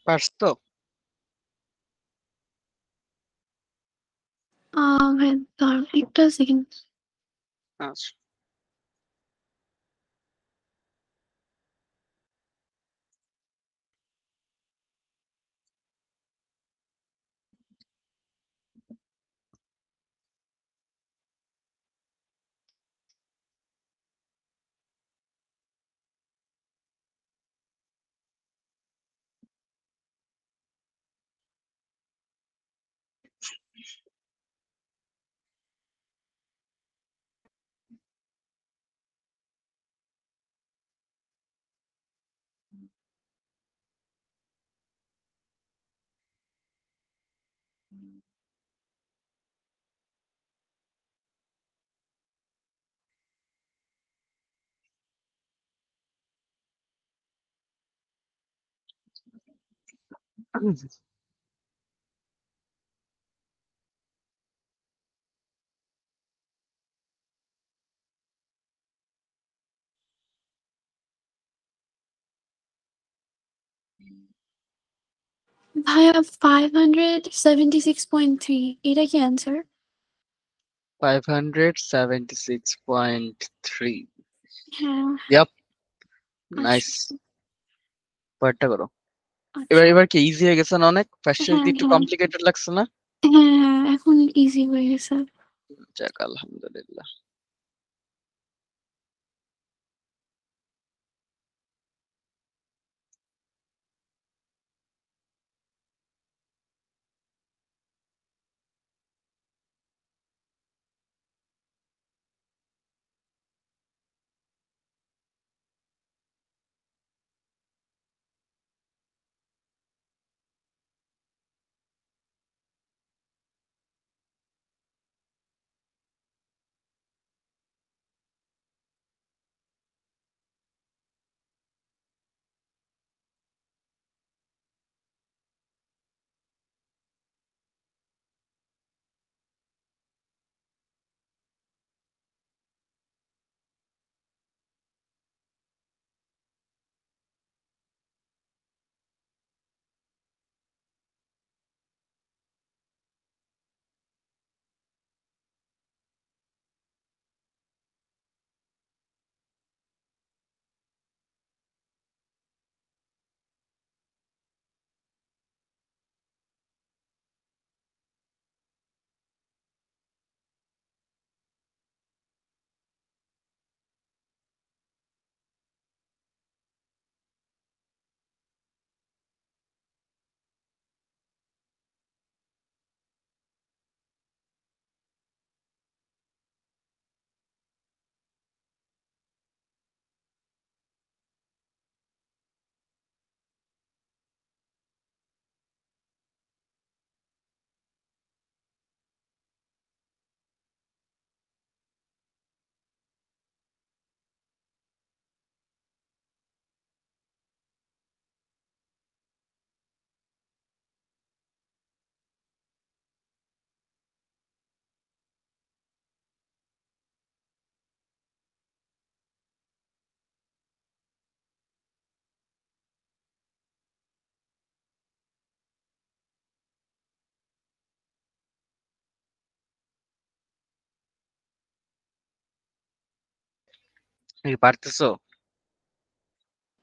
পারছো তো? ভাই দাঁড়াও একটা সেকেন্ড। আচ্ছা। ভাইয়া 576.3 এটা কি অ্যান্সার? 576.3। হ্যাঁ, ইয়াপ, আচ্ছা, নাইস। পরেরটা করো। আচ্ছা। এবার কি ইজি হয়ে গেছে না অনেক? ফার্স্ট হ্যাঁ, যদি একটু হ্যাঁ। কমপ্লিকেটেড লাগছে না? হ্যাঁ, হ্যাঁ, এখন ইজি হয়ে গেছে। যাক আলহামদুলিল্লাহ। তুমি পারতেছো?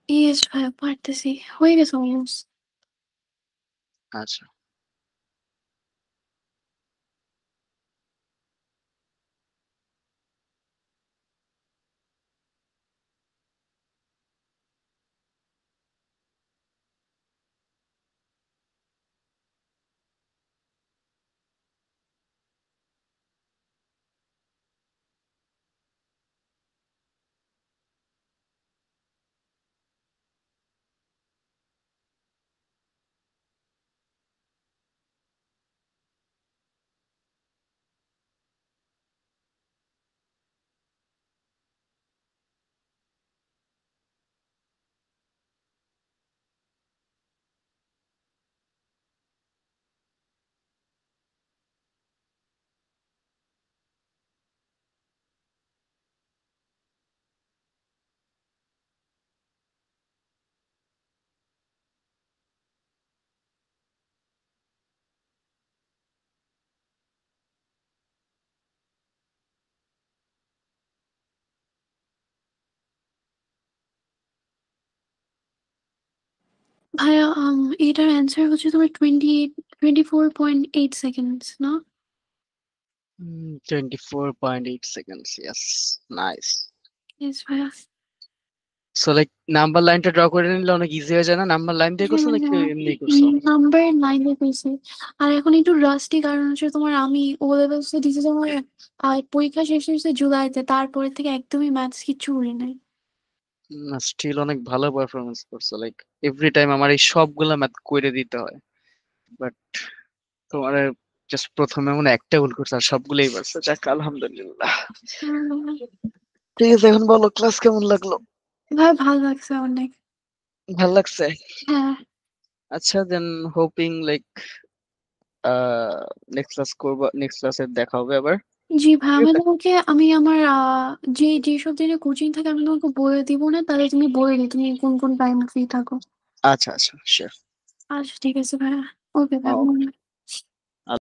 ইয়েস ভাইয়া পারতেছি, হয়ে গেছে অলমোস্ট। আচ্ছা। ভাইয়া এটার অ্যান্সার হচ্ছে তোমার 24.8 সেকেন্ডস না? 24.8 seconds. Yes. Nice. ইয়েস ভাইয়া। সো লাইক নাম্বার লাইনটা ড্র করে নিলে অনেক ইজি হয়ে যায় না? নাম্বার লাইন দিয়ে করছো নাকি এমনি করছো? নাম্বার 9 এ পেয়েছি। আর এখন একটু রাস্টি, কারণ হচ্ছে তোমার আমি ও লেভেলস এ দিছি তোমার পরীক্ষা শেষ হয়েছে জুলাইতে, তারপরে থেকে একদমই ম্যাথস কিচ্ছু করি নাই। না, স্টিল অনেক ভালো পারফরমেন্স করছো। লাইক এভরি টাইম আমার এই সবগুলা ম্যাথ করে দিতে হয়, বাট তোমার জাস্ট প্রথমে মনে হয় একটা ভুল করছো আর সবগুলোই পারছো। যাক, আলহামদুলিল্লাহ। ঠিক আছে, এখন বলো ক্লাস কেমন লাগলো? ভাই ভালো লাগছে অনেক। ভাল লাগছে? হ্যাঁ। আচ্ছা, দেন হোপিং লাইক নেক্সট ক্লাস করবো, নেক্সট ক্লাসে দেখা হবে আবার। জি ভাই, ঠিক আমি আছে। তোমাকে আমার যেসব দিনে কোচিং থাকে আমি তোমাকে বলে দিব না, তাহলে তুমি বলে দিই তুমি কোন কোন টাইমে ফ্রি থাকো। আচ্ছা আচ্ছা, শিওর। আচ্ছা ঠিক আছে ভাইয়া। ওকে ভাই।